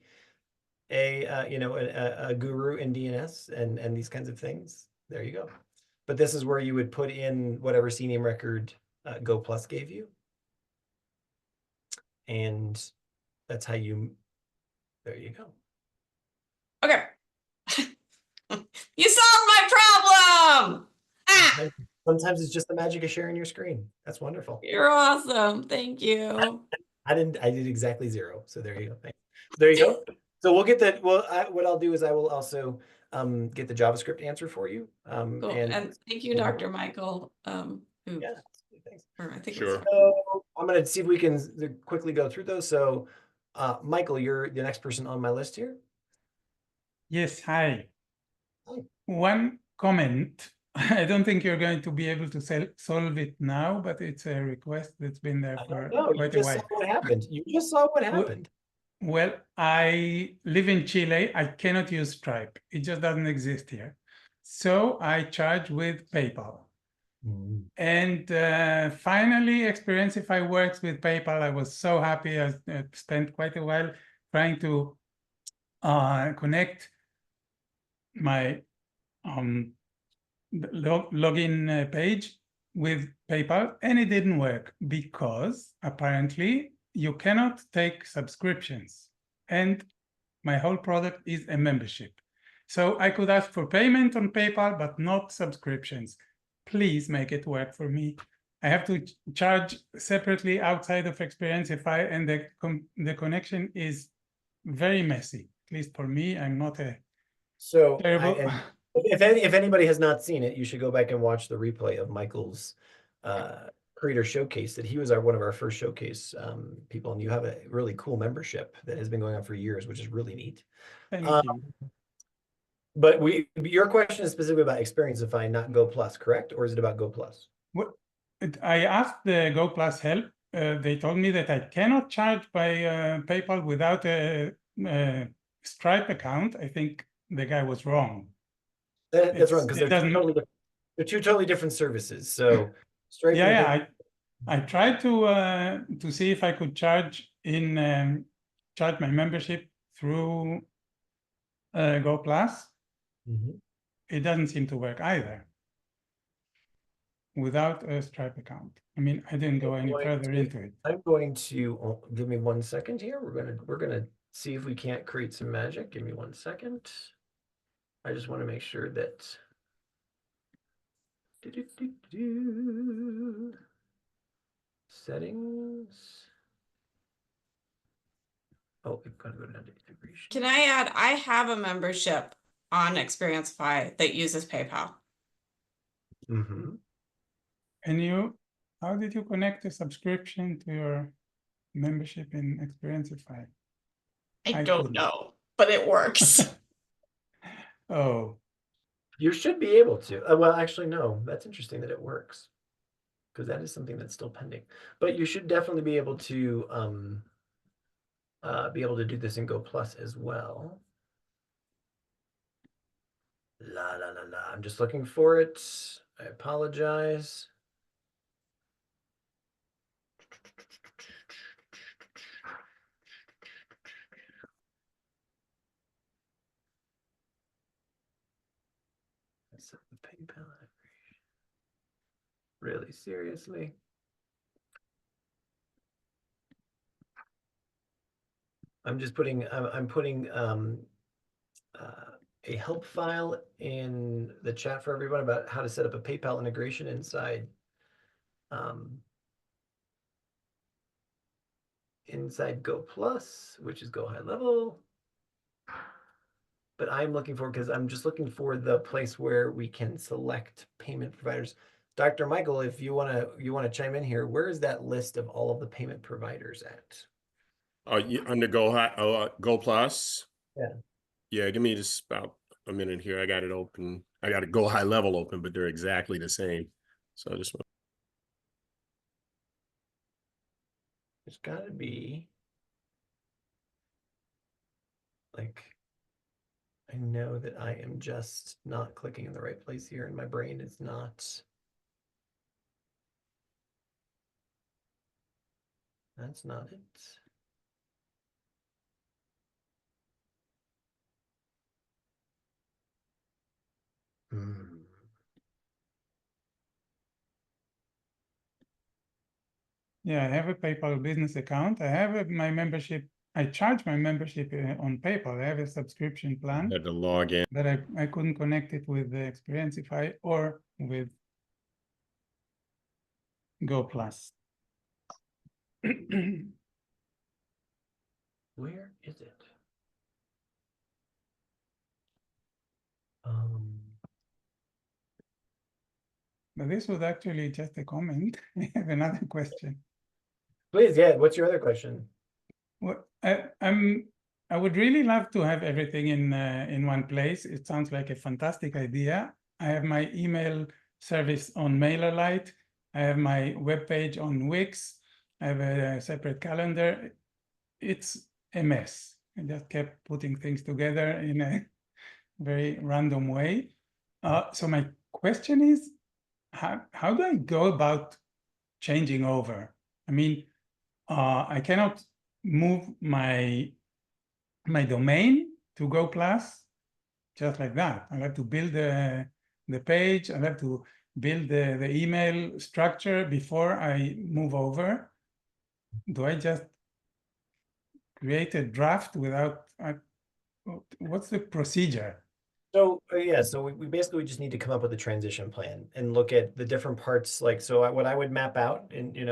a guru in DNS and these kinds of things, there you go. But this is where you would put in whatever CNAME record Go Plus gave you, and that's how you. There you go. Okay. You solved my problem. Ah, Sometimes it's just the magic of sharing your screen. That's wonderful. you're awesome. Thank you. I did exactly 0. So there you go. Thanks. There you go. So we'll get that. Well, what I'll do is I will also get the JavaScript answer for you. Cool. And thank you, Dr. Michael. Who, Yeah, thanks. or I think Sure. it's So I'm going to see if we can quickly go through those. So Michael, you're the next person on my list here. Yes, hi. Hi. One comment. I don't think you're going to be able to solve it now, but it's a request that's been there for No, you quite a just saw while. what happened. You just saw what happened. Well, I live in Chile. I cannot use Stripe. It just doesn't exist here. So I charge with PayPal. And finally, Experienceify works with PayPal. I was so happy. I spent quite a while trying to connect my login page with PayPal, and it didn't work because apparently you cannot take subscriptions, and my whole product is a membership. So I could ask for payment on PayPal, but not subscriptions. Please make it work for me. I have to charge separately outside of Experienceify, and the connection is very messy. At least for me, I'm not a So terrible. if anybody has not seen it, you should go back and watch the replay of Michael's creator showcase. That he was one of our first showcase people, and you have a really cool membership that has been going on for years, which is really neat. Thank you. But your question is specifically about Experienceify, not Go Plus, correct? Or is it about Go Plus? I asked the Go Plus help. They told me that I cannot charge by PayPal without a Stripe account. I think the guy was wrong. That's wrong, because It doesn't. they're two totally different services. So Stripe. Yeah, I tried to see if I could charge charge my membership through Go Plus. Mhm. It doesn't seem to work either without a Stripe account. I mean, I didn't go any further into it. I'm going to give me 1 second here. We're gonna see if we can't create some magic. Give me 1 second. I just want to make sure that. Settings. Oh, we've got to go down to integration. Can I add, I have a membership on Experienceify that uses PayPal. Mm-hmm. And how did you connect a subscription to your membership in Experienceify? I I don't couldn't. know, but it works. Oh, You should be able to. Well, actually, no. That's interesting that it works, because that is something that's still pending. But you should definitely be able to do this in Go Plus as well. La la la la. I'm just looking for it. I apologize. Set the PayPal integration. Really seriously. I'm just putting. I'm putting a help file in the chat for everyone about how to set up a PayPal integration inside inside Go Plus, which is Go High Level. But I'm looking for, because I'm just looking for the place where we can select payment providers. Dr. Michael, if you want to chime in here, where is that list of all of the payment providers at? Under Go Plus. Yeah. Yeah, give me just about a minute here. I got it open. I got to Go High Level open, but they're exactly the same. So I just want. There's got to be, like, I know that I am just not clicking in the right place here, and my brain is not. That's not it. yeah, I have a PayPal business account. I have my membership. I charge my membership on PayPal. I have a subscription plan, Had to log in. but I couldn't connect it with the Experienceify or with Go Plus. Where is it? But this was actually just a comment. I have another question. Please, yeah. What's your other question? Well, I would really love to have everything in one place. It sounds like a fantastic idea. I have my email service on MailerLite. I have my webpage on Wix. I have a separate calendar. It's a mess. I just kept putting things together in a very random way. So my question is, how do I go about changing over? I mean, I cannot move my domain to Go Plus just like that. I have to build the page. I have to build the email structure before I move over. Do I just create a draft without? What's the procedure? So yeah, so we basically just need to come up with a transition plan and look at the different parts. Like, so what I would map out in,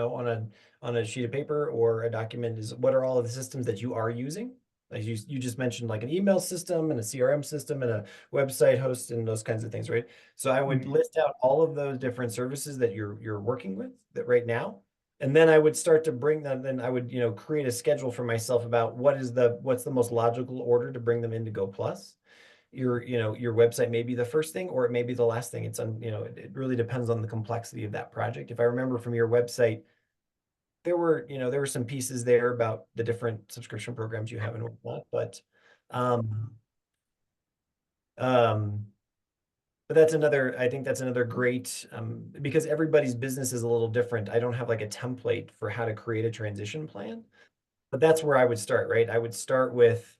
on a sheet of paper or a document is what are all of the systems that you are using. Like you just mentioned, like an email system and a CRM system and a website host and those kinds of things, right? So I would list out all of those different services that you're working with that right now. And then I would start to bring them, then I would, create a schedule for myself about what's the most logical order to bring them into Go Plus. your website may be the first thing, or it may be the last thing. It really depends on the complexity of that project. If I remember from your website, there were some pieces there about the different subscription programs you have and whatnot, but I think that's another great, because everybody's business is a little different. I don't have like a template for how to create a transition plan, but that's where I would start, right? I would start with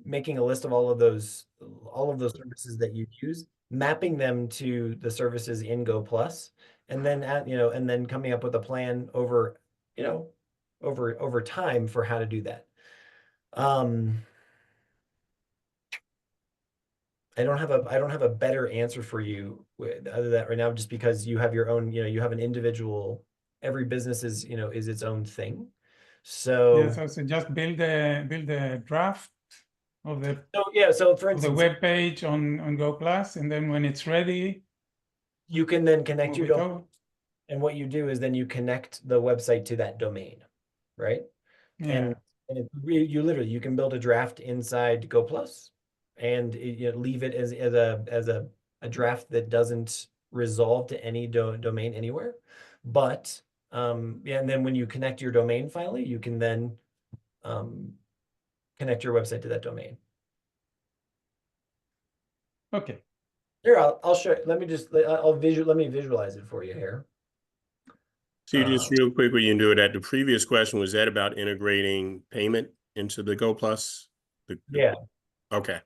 making a list of all of those services that you use, mapping them to the services in Go Plus, and then and then coming up with a plan over time for how to do that. I don't have a better answer for you other than that right now, just because you have your own, you have an individual, every business is its own thing. So Yeah, so just build a draft of the for of the instance, web page on Go Plus, and then when it's ready, you can then connect move your it domain. over. And what you do is then you connect the website to that domain, right? Yeah. And you literally, you can build a draft inside Go Plus and leave it as a draft that doesn't resolve to any domain anywhere. But and then when you connect your domain finally, you can then connect your website to that domain. Okay. Here, I'll show you. Let me visualize it for you here. So you just real quick, when you do it, at the previous question, was that about integrating payment into the Go Plus? Yeah. Okay.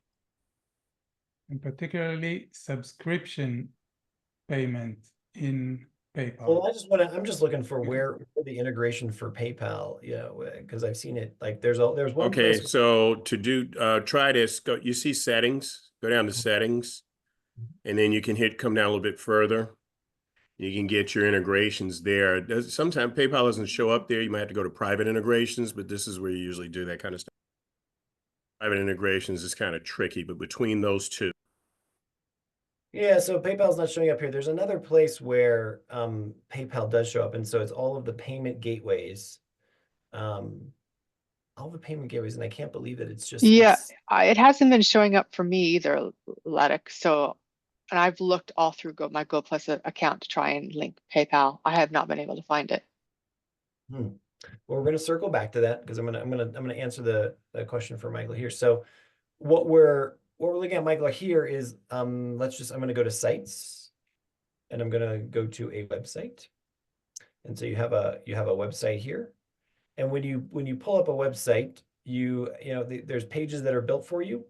And particularly subscription payment in PayPal. Well, I'm just looking for where the integration for PayPal, because I've seen it, like there's one Okay, place. so to do, try this, you see settings, go down to settings, and then you can come down a little bit further. You can get your integrations there. Sometimes PayPal doesn't show up there. You might have to go to private integrations, but this is where you usually do that kind of stuff. Private integrations is kind of tricky, but between those two. Yeah, so PayPal's not showing up here. There's another place where PayPal does show up, and so it's all of the payment gateways. All the payment gateways, and I can't believe that it's just Yeah, it hasn't been showing up for me either, Letic. So, and I've looked all through my Go Plus account to try and link PayPal. I have not been able to find it. Well, we're going to circle back to that because I'm gonna answer the question for Michael here. So, what we're looking at, Michael, here is I'm gonna go to sites, and I'm gonna go to a website, and so you have a website here, and when you pull up a website, there's pages that are built for you,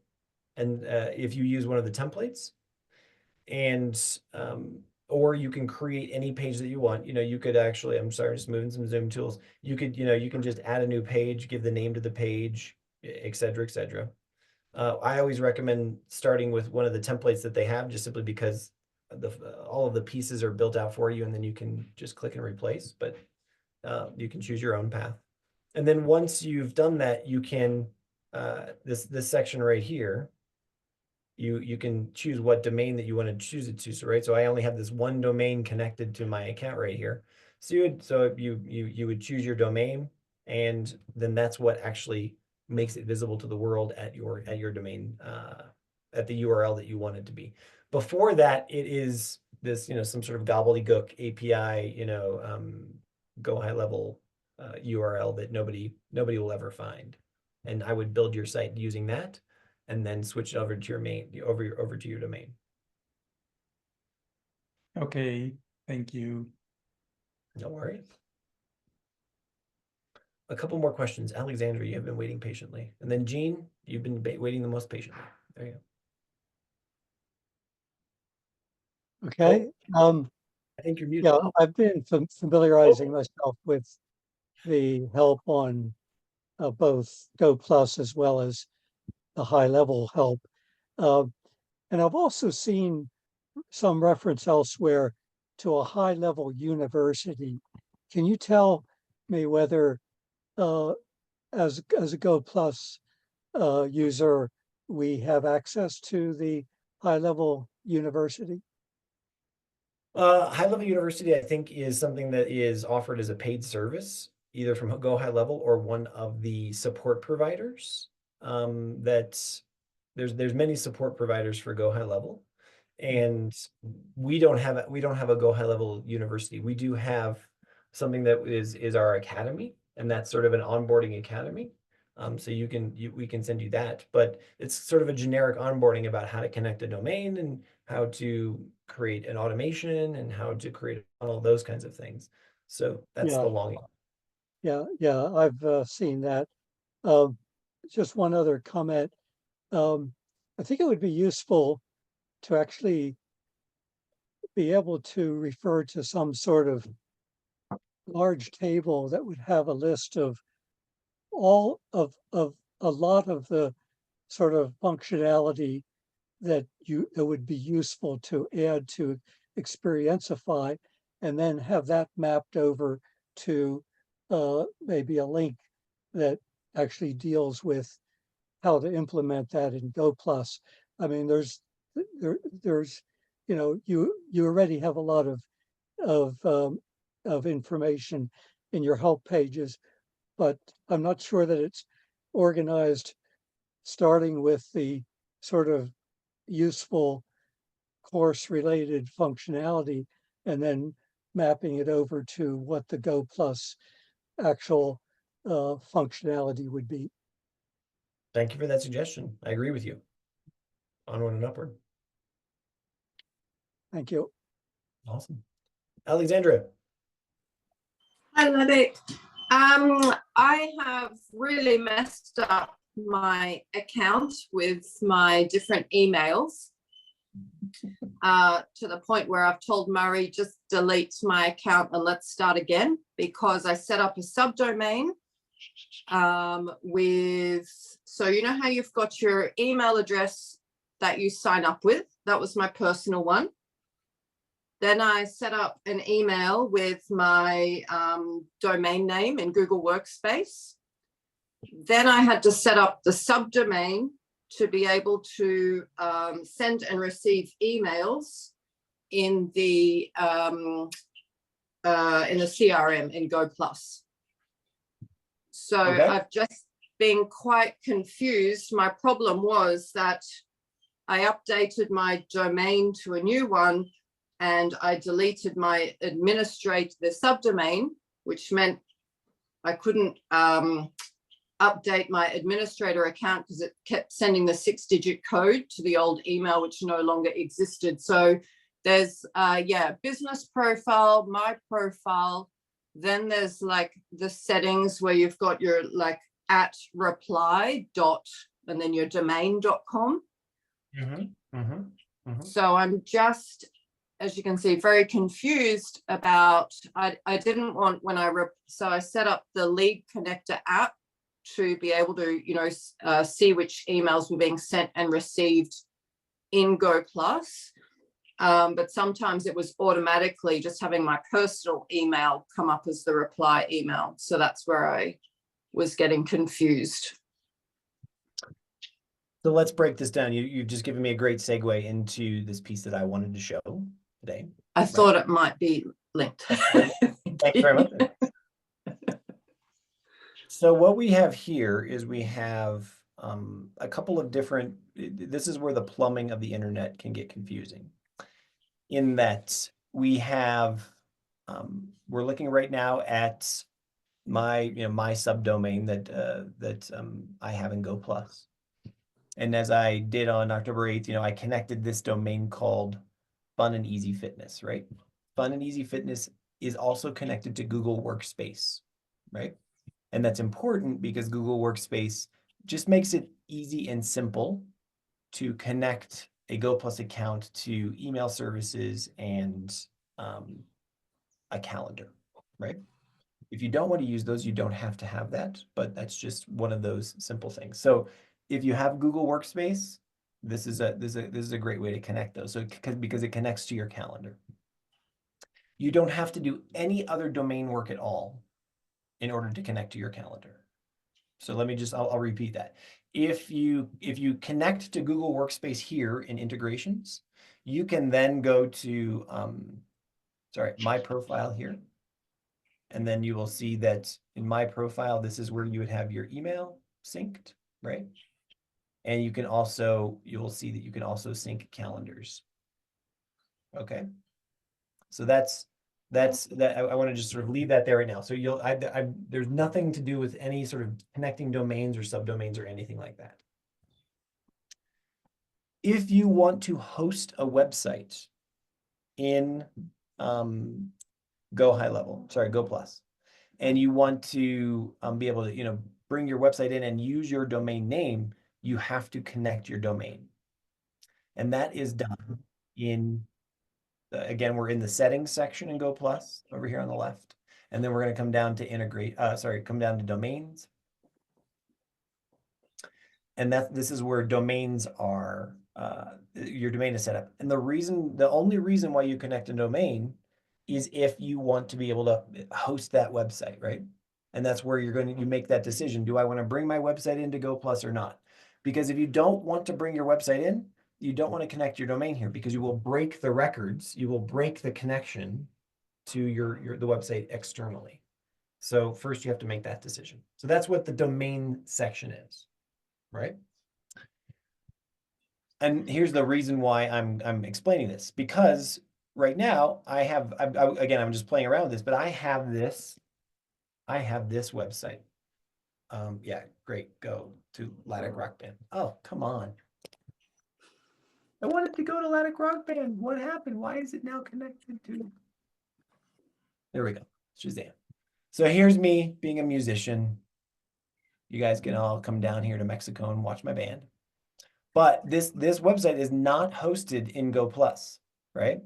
and if you use one of the templates, and or you can create any page that you want. You could actually, I'm sorry, just moving some Zoom tools. You could, you can just add a new page, give the name to the page, et cetera, et cetera. I always recommend starting with one of the templates that they have, just simply because all of the pieces are built out for you, and then you can just click and replace, but you can choose your own path. And then once you've done that, you can, this section right here, you can choose what domain that you want to choose it to. So I only have this one domain connected to my account right here. So you would choose your domain, and then that's what actually makes it visible to the world at your domain, at the URL that you want it to be. Before that, it is this, some sort of gobbledygook API, go high level URL that nobody will ever find. And I would build your site using that, and then switch it over to your over to your domain. Okay, thank you. No worries. A couple more questions. Alexandra, you have been waiting patiently. And then Jean, you've been waiting the most patiently. There you go. Okay. I think you're muted. Yeah, I've been familiarizing myself with the help on both Go Plus as well as the high level help. And I've also seen some reference elsewhere to a high level university. Can you tell me whether as a Go Plus user, we have access to the high level university? High level university, I think, is something that is offered as a paid service, either from Go High Level or one of the support providers that there's many support providers for Go High Level, and we don't have a Go High Level university. We do have something that is our academy, and that's sort of an onboarding academy. So we can send you that, but it's sort of a generic onboarding about how to connect a domain and how to create an automation and how to create all those kinds of things. So that's Yeah. the long. Yeah, I've seen that. Just one other comment. I think it would be useful to actually be able to refer to some sort of large table that would have a list of all of a lot of the sort of functionality that would be useful to add to Experientify, and then have that mapped over to maybe a link that actually deals with how to implement that in Go Plus. I mean, there's you already have a lot of information in your help pages, but I'm not sure that it's organized starting with the sort of useful course related functionality and then mapping it over to what the Go Plus actual functionality would be. Thank you for that suggestion. I agree with you. Onward and upward. Thank you. Awesome. Alexandra. Hi, Ludwig. I have really messed up my account with my different emails to the point where I've told Murray, just delete my account and let's start again, because I set up a subdomain so you know how you've got your email address that you sign up with? That was my personal one. Then I set up an email with my domain name in Google Workspace. Then I had to set up the subdomain to be able to send and receive emails in the CRM in Go Plus. So Okay. I've just been quite confused. My problem was that I updated my domain to a new one, and I deleted my the subdomain, which meant I couldn't update my administrator account because it kept sending the 6-digit code to the old email, which no longer existed. So there's business profile, my profile, then there's like the settings where you've got your like @reply. And then your domain.com. So I'm just, as you can see, very confused about, I didn't want so I set up the Lead Connector app to be able to, see which emails were being sent and received in Go Plus. But sometimes it was automatically just having my personal email come up as the reply email. So that's where I was getting confused. So let's break this down. You've just given me a great segue into this piece that I wanted to show today. I thought it might be linked. Thanks very much. So what we have here is we have a couple of different, this is where the plumbing of the internet can get confusing. In that we have, we're looking right now at my subdomain that I have in Go Plus. And as I did on October 8th, I connected this domain called Fun and Easy Fitness, right? Fun and Easy Fitness is also connected to Google Workspace, right? And that's important because Google Workspace just makes it easy and simple to connect a Go Plus account to email services and a calendar, right? If you don't want to use those, you don't have to have that, but that's just one of those simple things. So if you have Google Workspace, this is a great way to connect those. So because it connects to your calendar. You don't have to do any other domain work at all in order to connect to your calendar. So let me I'll repeat that. If you connect to Google Workspace here in integrations, you can then go to my profile here. And then you will see that in my profile, this is where you would have your email synced, right? And you can also, you will see that you can also sync calendars. Okay. So that's that. I want to just sort of leave that there right now. So there's nothing to do with any sort of connecting domains or subdomains or anything like that. If you want to host a website in Go Plus, and you want to be able to, bring your website in and use your domain name, you have to connect your domain. And that is done in, again, we're in the settings section in Go Plus over here on the left. And then we're going to come down to come down to domains. And this is where domains are, your domain is set up. And the only reason why you connect a domain is if you want to be able to host that website, right? And that's where you make that decision. Do I want to bring my website into Go Plus or not? Because if you don't want to bring your website in, you don't want to connect your domain here, because you will break the records, you will break the connection to the website externally. So first you have to make that decision. So that's what the domain section is, right? And here's the reason why I'm explaining this, because right now again, I'm just playing around with this, but I have this website. Yeah, great. Go to Laddick Rock Band. Oh, come on. I wanted to go to Laddick Rock Band. What happened? Why is it now connected to? There we go. Shazam. So here's me being a musician. You guys can all come down here to Mexico and watch my band. But this website is not hosted in Go Plus, right?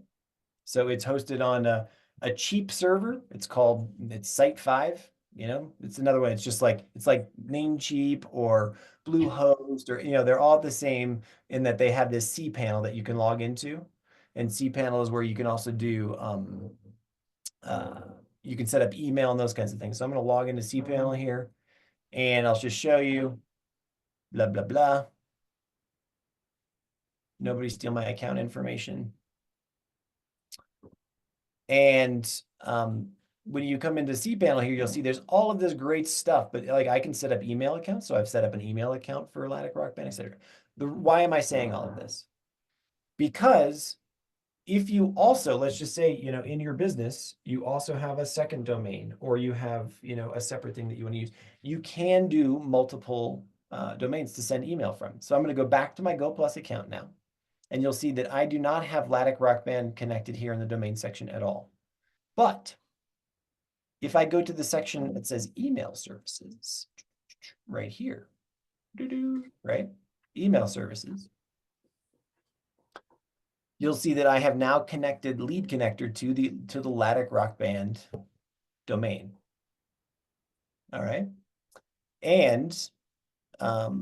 So it's hosted on a cheap server. It's Site 5. It's another one. It's like Namecheap or Bluehost, or they're all the same in that they have this cPanel that you can log into, and cPanel is where you can also do you can set up email and those kinds of things. So I'm going to log into cPanel here, and I'll just show you. Blah blah blah. Nobody steal my account information. And when you come into cPanel here, you'll see there's all of this great stuff, but like I can set up email accounts. So I've set up an email account for Laddick Rock Band, etc. Why am I saying all of this? Because if you also, let's just say, in your business, you also have a second domain, or you have, a separate thing that you want to use, you can do multiple domains to send email from. So I'm going to go back to my Go Plus account now, and you'll see that I do not have Laddick Rock Band connected here in the domain section at all. But if I go to the section that says email services right here, right? Email services, you'll see that I have now connected Lead Connector to the Laddick Rock Band domain. All right. And so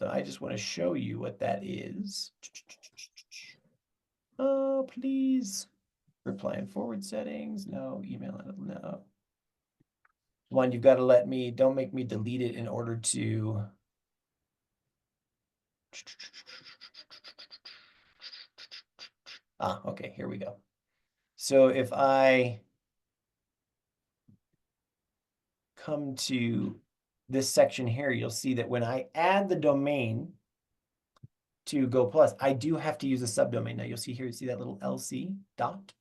I just want to show you what that is. Oh, please. Reply and forward settings. No. Email. No. One, you've got to don't make me delete it in order to. Okay, here we go. So if I come to this section here, you'll see that when I add the domain to Go Plus, I do have to use a subdomain. Now you'll see here, you see that little LC dot?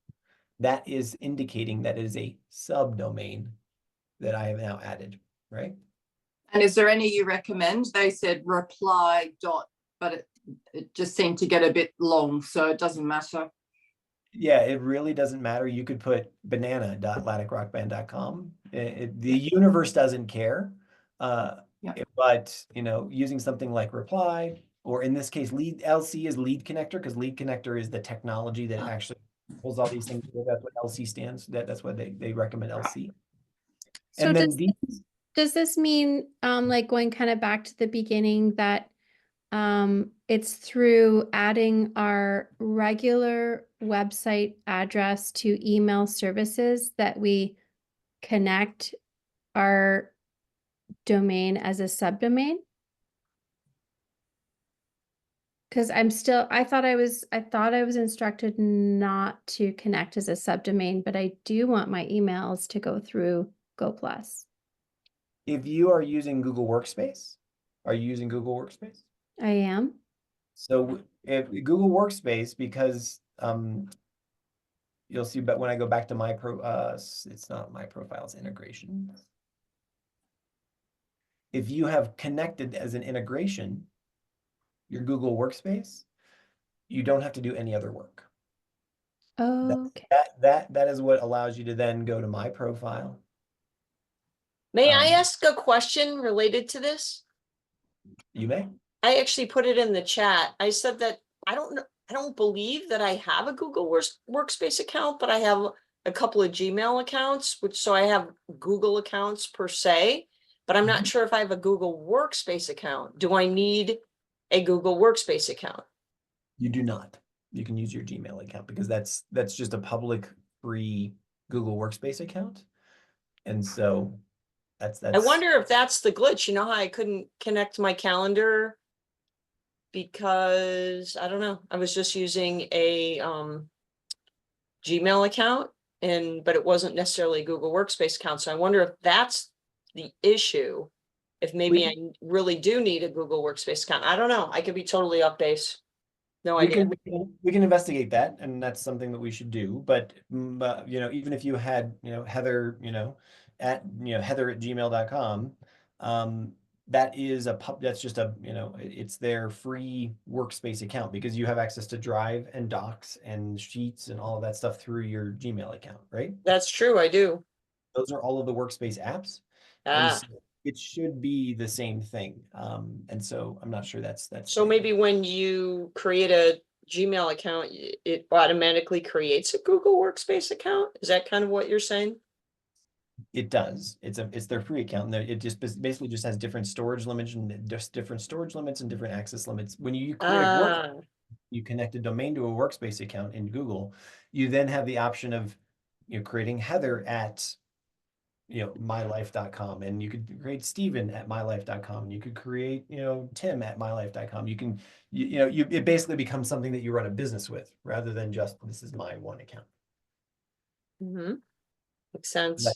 That is indicating that it is a subdomain that I have now added, right? And is there any you recommend? They said reply dot, but it just seemed to get a bit long, so it doesn't matter. Yeah, it really doesn't matter. You could put banana.laddickrockband.com. The universe doesn't care. But using something like reply, or in this case, LC is Lead Connector, because Lead Connector is the technology that actually pulls all these things. That's what LC stands. That's why they recommend LC. So and then does this mean like going kind of back to the beginning that it's through adding our regular website address to email services that we connect our domain as a subdomain? Because I thought I was instructed not to connect as a subdomain, but I do want my emails to go through Go Plus. If you are using Google Workspace, Are you using Google Workspace? I am. So if Google Workspace, because you'll see, but when I go back to my it's not my profile, it's integration. If you have connected as an integration, your Google Workspace, you don't have to do any other work. Oh, okay. That is what allows you to then go to my profile. May I Um, ask a question related to this? You may. I actually put it in the chat. I said that I don't know, I don't believe that I have a Google Workspace account, but I have a couple of Gmail accounts, so I have Google accounts per se, but I'm not sure if I have a Google Workspace account. Do I need a Google Workspace account? You do not. You can use your Gmail account because that's just a public free Google Workspace account. And so that's I wonder if that's the glitch. You know how I couldn't connect my calendar because I don't know. I was just using a Gmail account but it wasn't necessarily a Google Workspace account. So I wonder if that's the issue. If maybe I really do need a Google Workspace account. I don't know. I could be totally off base. No we idea. we can investigate that, and that's something that we should do. But you know, even if you had, you know, Heather, Heather@gmail.com, that is that's just a, it's their free workspace account because you have access to Drive and Docs and Sheets and all of that stuff through your Gmail account, right? That's true. I do. Those are all of the workspace apps. And Ah, so it should be the same thing. And so I'm not sure that's so maybe when you create a Gmail account, it automatically creates a Google Workspace account. Is that kind of what you're saying? it does. It's their free account. And it just basically just has different storage limits and just different storage limits and different access limits. When you create a work, Ah, you connect a domain to a workspace account in Google, you then have the option of, creating Heather at mylife.com, and you could create Stephen at mylife.com. You could create, Tim at mylife.com. You can, it basically becomes something that you run a business with rather than just, this is my one account. mhm. Makes sense.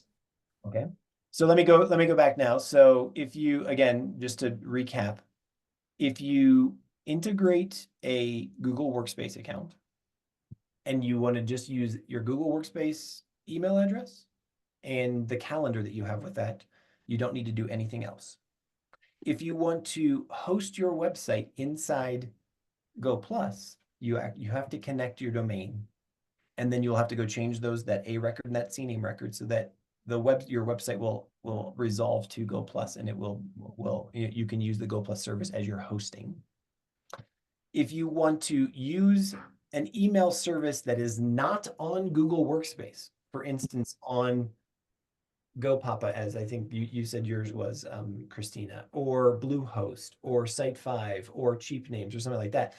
Okay. So let me go back now. So if you, again, just to recap, if you integrate a Google Workspace account and you want to just use your Google Workspace email address and the calendar that you have with that, you don't need to do anything else. If you want to host your website inside Go Plus, you have to connect your domain, and then you'll have to go change that A record and that CNAME record so that your website will resolve to Go Plus, and it will you can use the Go Plus service as your hosting. If you want to use an email service that is not on Google Workspace, for instance, on GoPapa, as I think you said yours was, Christina, or Bluehost, or Site5, or Cheap Names, or something like that.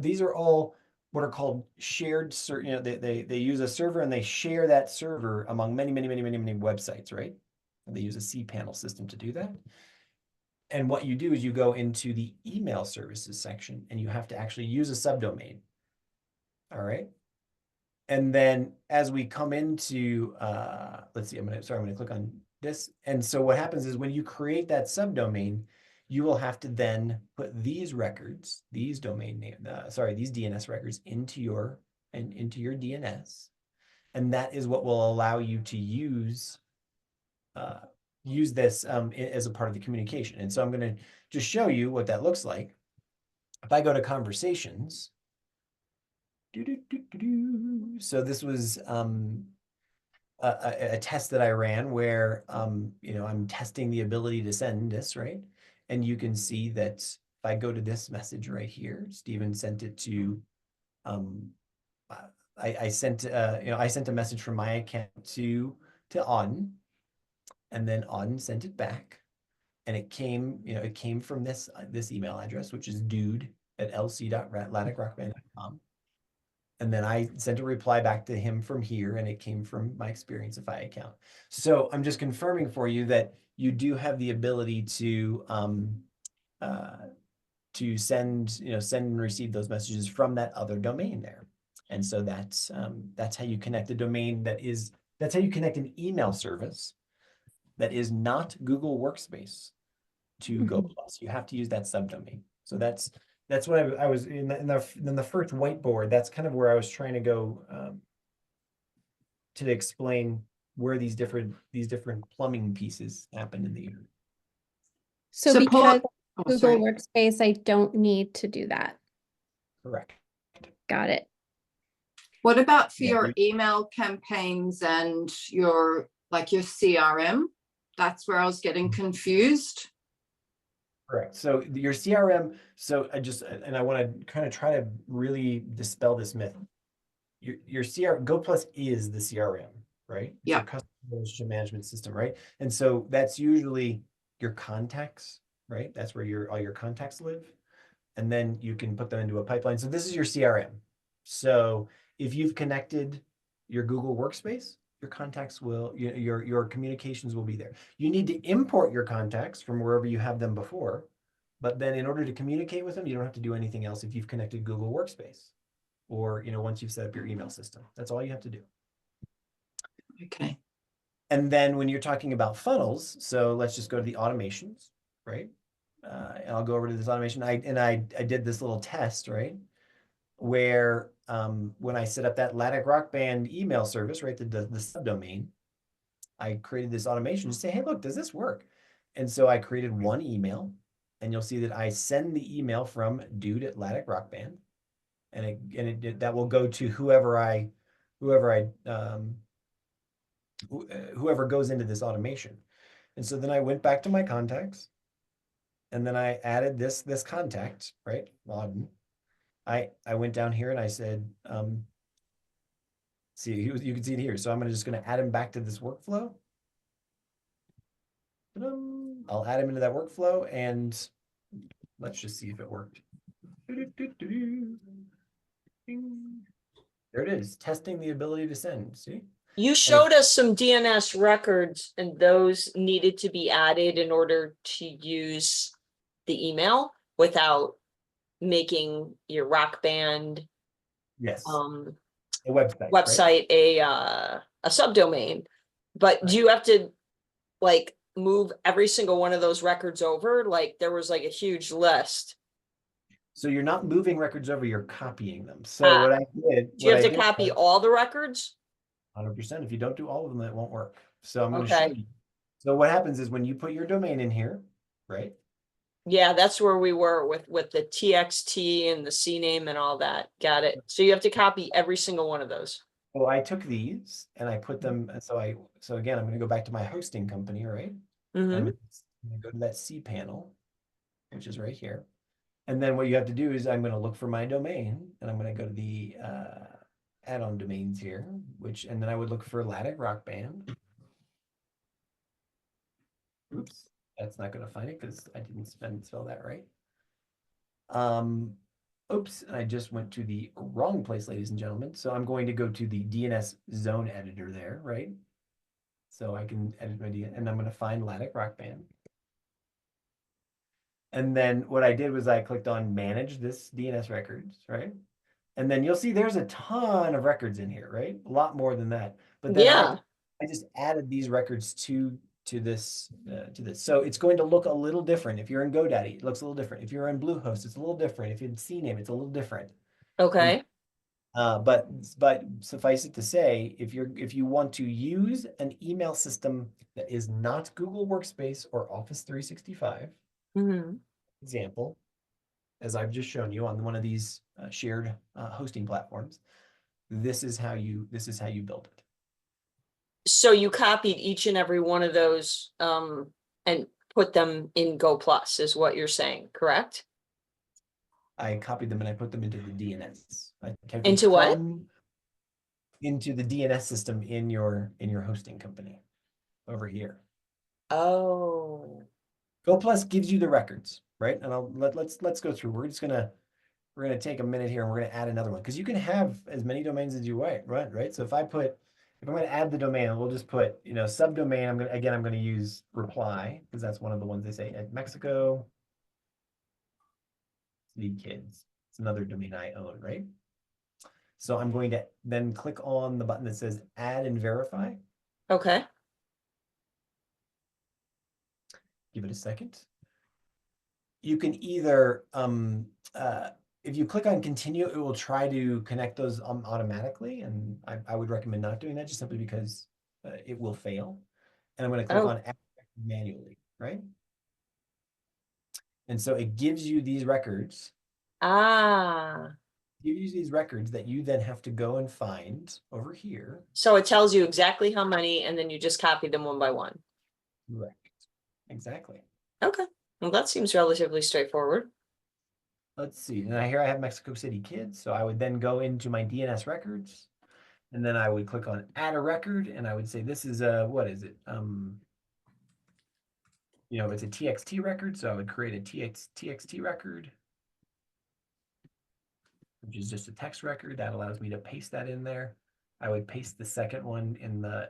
These are all what are called shared, they use a server and they share that server among many websites, right? And they use a cPanel system to do that. And what you do is you go into the email services section and you have to actually use a subdomain. All right. And then as we come into, let's see, I'm going to click on this. And so what happens is when you create that subdomain, you will have to then put these records, these these DNS records into your DNS. And that is what will allow you to use this as a part of the communication. And so I'm going to just show you what that looks like. If I go to conversations, so this was a test that I ran where I'm testing the ability to send this, right? And you can see that if I go to this message right here, Stephen sent it to I sent a message from my account to Auden, and then Auden sent it back, and it came from this email address, which is dude@lc.laddickrockband.com. And then I sent a reply back to him from here, and it came from my Experienceify account. So I'm just confirming for you that you do have the ability to send and receive those messages from that other domain there. And so that's how you connect a domain that's how you connect an email service that is not Google Workspace to Go Mhm. Plus. You have to use that subdomain. So that's what I was in the first whiteboard. That's kind of where I was trying to go to explain where these different plumbing pieces happen in the internet. So Support- because Oh, Google sorry. Workspace, I don't need to do that. Correct. Got it. What about for Yeah, your email campaigns and your CRM? That's where I was getting confused. Correct. So your CRM, so I want to kind of try to really dispel this myth. Your CRM, Go Plus is the CRM, right? It's Yeah. your customer relationship management system, right? And so that's usually your contacts, right? That's where all your contacts live. And then you can put them into a pipeline. So this is your CRM. So if you've connected your Google Workspace, your contacts will, your communications will be there. You need to import your contacts from wherever you have them before, but then in order to communicate with them, you don't have to do anything else if you've connected Google Workspace or, once you've set up your email system. That's all you have to do. Okay. And then when you're talking about funnels, so let's just go to the automations, right? And I'll go over to this automation. I did this little test, right? Where when I set up that Lattic Rock Band email service, right, the subdomain, I created this automation to say, hey, look, does this work? And so I created one email, and you'll see that I send the email from dude@Lattic Rock Band, and that will go to whoever goes into this automation. And so then I went back to my contacts, and then I added this contact, right? Loudon. I went down here and I said, see, you can see it here. So I'm just going to add him back to this workflow. I'll add him into that workflow, and let's just see if it worked. There it is, testing the ability to send. See? You showed us some DNS records and those needed to be added in order to use the email without making your Rock Band Yes. um A website. website a subdomain. But do you have to like move every single one of those records over? Like there was like a huge list. So you're not moving records over, you're copying them. So what I did, Do you have to copy all the records? 100%. If you don't do all of them, that won't work. So I'm going to Okay. show you. So what happens is when you put your domain in here, right? Yeah, that's where we were with the TXT and the CNAME and all that. Got it. So you have to copy every single one of those. Well, I took these and I put them. So again, I'm going to go back to my hosting company, right? Mhm. I'm going to go to that cPanel, which is right here. And then what you have to do is I'm going to look for my domain, and I'm going to go to the add-on domains here, and then I would look for Lattic Rock Band. Oops, that's not going to find it because I didn't spell that right. Oops, I just went to the wrong place, ladies and gentlemen. So I'm going to go to the DNS zone editor there, right? So I can edit my DNS, and I'm going to find Lattic Rock Band. And then what I did was I clicked on manage this DNS records, right? And then you'll see there's a ton of records in here, right? A lot more than that. But then Yeah. I just added these records to this. So it's going to look a little different. If you're in GoDaddy, it looks a little different. If you're in Bluehost, it's a little different. If you're in CNAME, it's a little different. Okay. But suffice it to say, if you want to use an email system that is not Google Workspace or Office 365, Mhm. example, as I've just shown you on one of these shared hosting platforms, this is how you build it. So you copied each and every one of those and put them in Go Plus is what you're saying, correct? I copied them and I put them into the DNS. Into what? Into the DNS system in your hosting company over here. Oh. Go Plus gives you the records, right? And let's go through. We're gonna take a minute here and we're gonna add another one because you can have as many domains as you want, right? So if I'm gonna add the domain, we'll just put subdomain. I'm gonna use reply because that's one of the ones they say at Mexico. City Kids. It's another domain I own, right? So I'm going to then click on the button that says add and verify. Okay. Give it a second. you can either, if you click on continue, it will try to connect those automatically. And I would recommend not doing that just simply because it will fail. And I'm going to click Oh. on add manually, right? And so it gives you these records. Ah, Gives you these records that you then have to go and find over here. so it tells you exactly how many, and then you just copy them one by one. Correct. Exactly. Okay, well, that seems relatively straightforward. Let's see. And here I have Mexico City Kids. So I would then go into my DNS records, and then I would click on add a record, and I would say this is a, what is it? You know, it's a TXT record. So I would create a TXT record, which is just a text record that allows me to paste that in there. I would paste the second one in the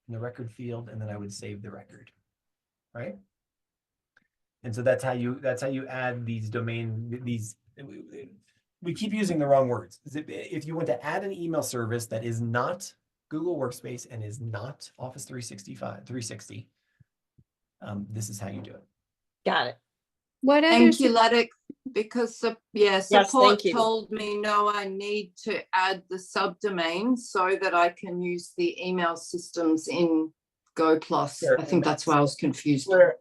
record field, and then I would save the record, right? And so that's how you add these we keep using the wrong words. If you want to add an email service that is not Google Workspace and is not Office 360, this is how you do it. Got it. What other Thank you, Ladek, because Yes, support thank you. told me, no, I need to add the subdomain so that I can use the email systems in Go Plus. Sure, I think and that's why I was confused. Where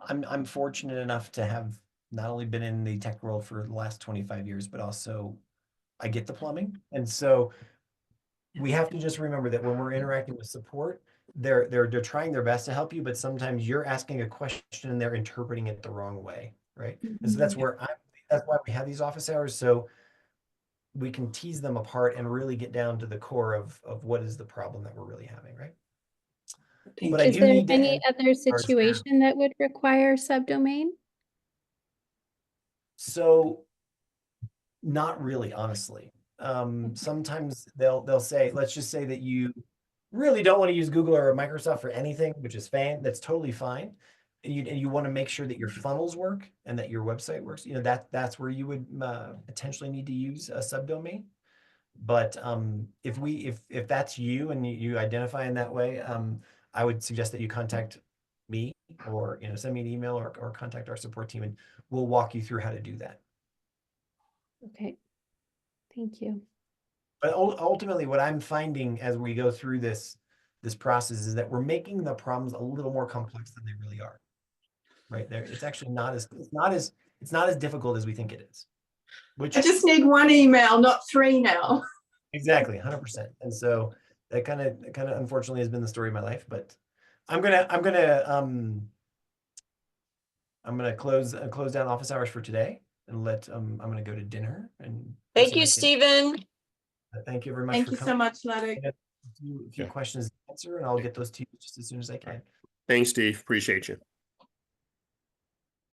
I'm fortunate enough to have not only been in the tech world for the last 25 years, but also I get the plumbing. And so we have to just remember that when we're interacting with support, they're trying their best to help you, but sometimes you're asking a question and they're interpreting it the wrong way, right? And so that's where that's why we have these office hours, so we can tease them apart and really get down to the core of what is the problem that we're really having, right? But I Is do there need to any end other ours now. situation that would require subdomain? So not really, honestly. Sometimes they'll say, let's just say that you really don't want to use Google or Microsoft for anything, which is fine. That's totally fine. And you want to make sure that your funnels work and that your website works. You know, that's where you would potentially need to use a subdomain. But if that's you and you identify in that way, I would suggest that you contact me, or send me an email or contact our support team, and we'll walk you through how to do that. Okay, thank you. But ultimately, what I'm finding as we go through this process is that we're making the problems a little more complex than they really are. Right there, it's actually not as difficult as we think it is. Which I just need one email, not 3 now. exactly, 100%. And so that kind of unfortunately has been the story of my life. But I'm gonna close down office hours for today and I'm gonna go to dinner and Thank you, Stephen. Thank you very much. Thank for you so coming. much, Ladek. A few questions to answer, and I'll get those to you just as soon as I can. Thanks, Steve. Appreciate you.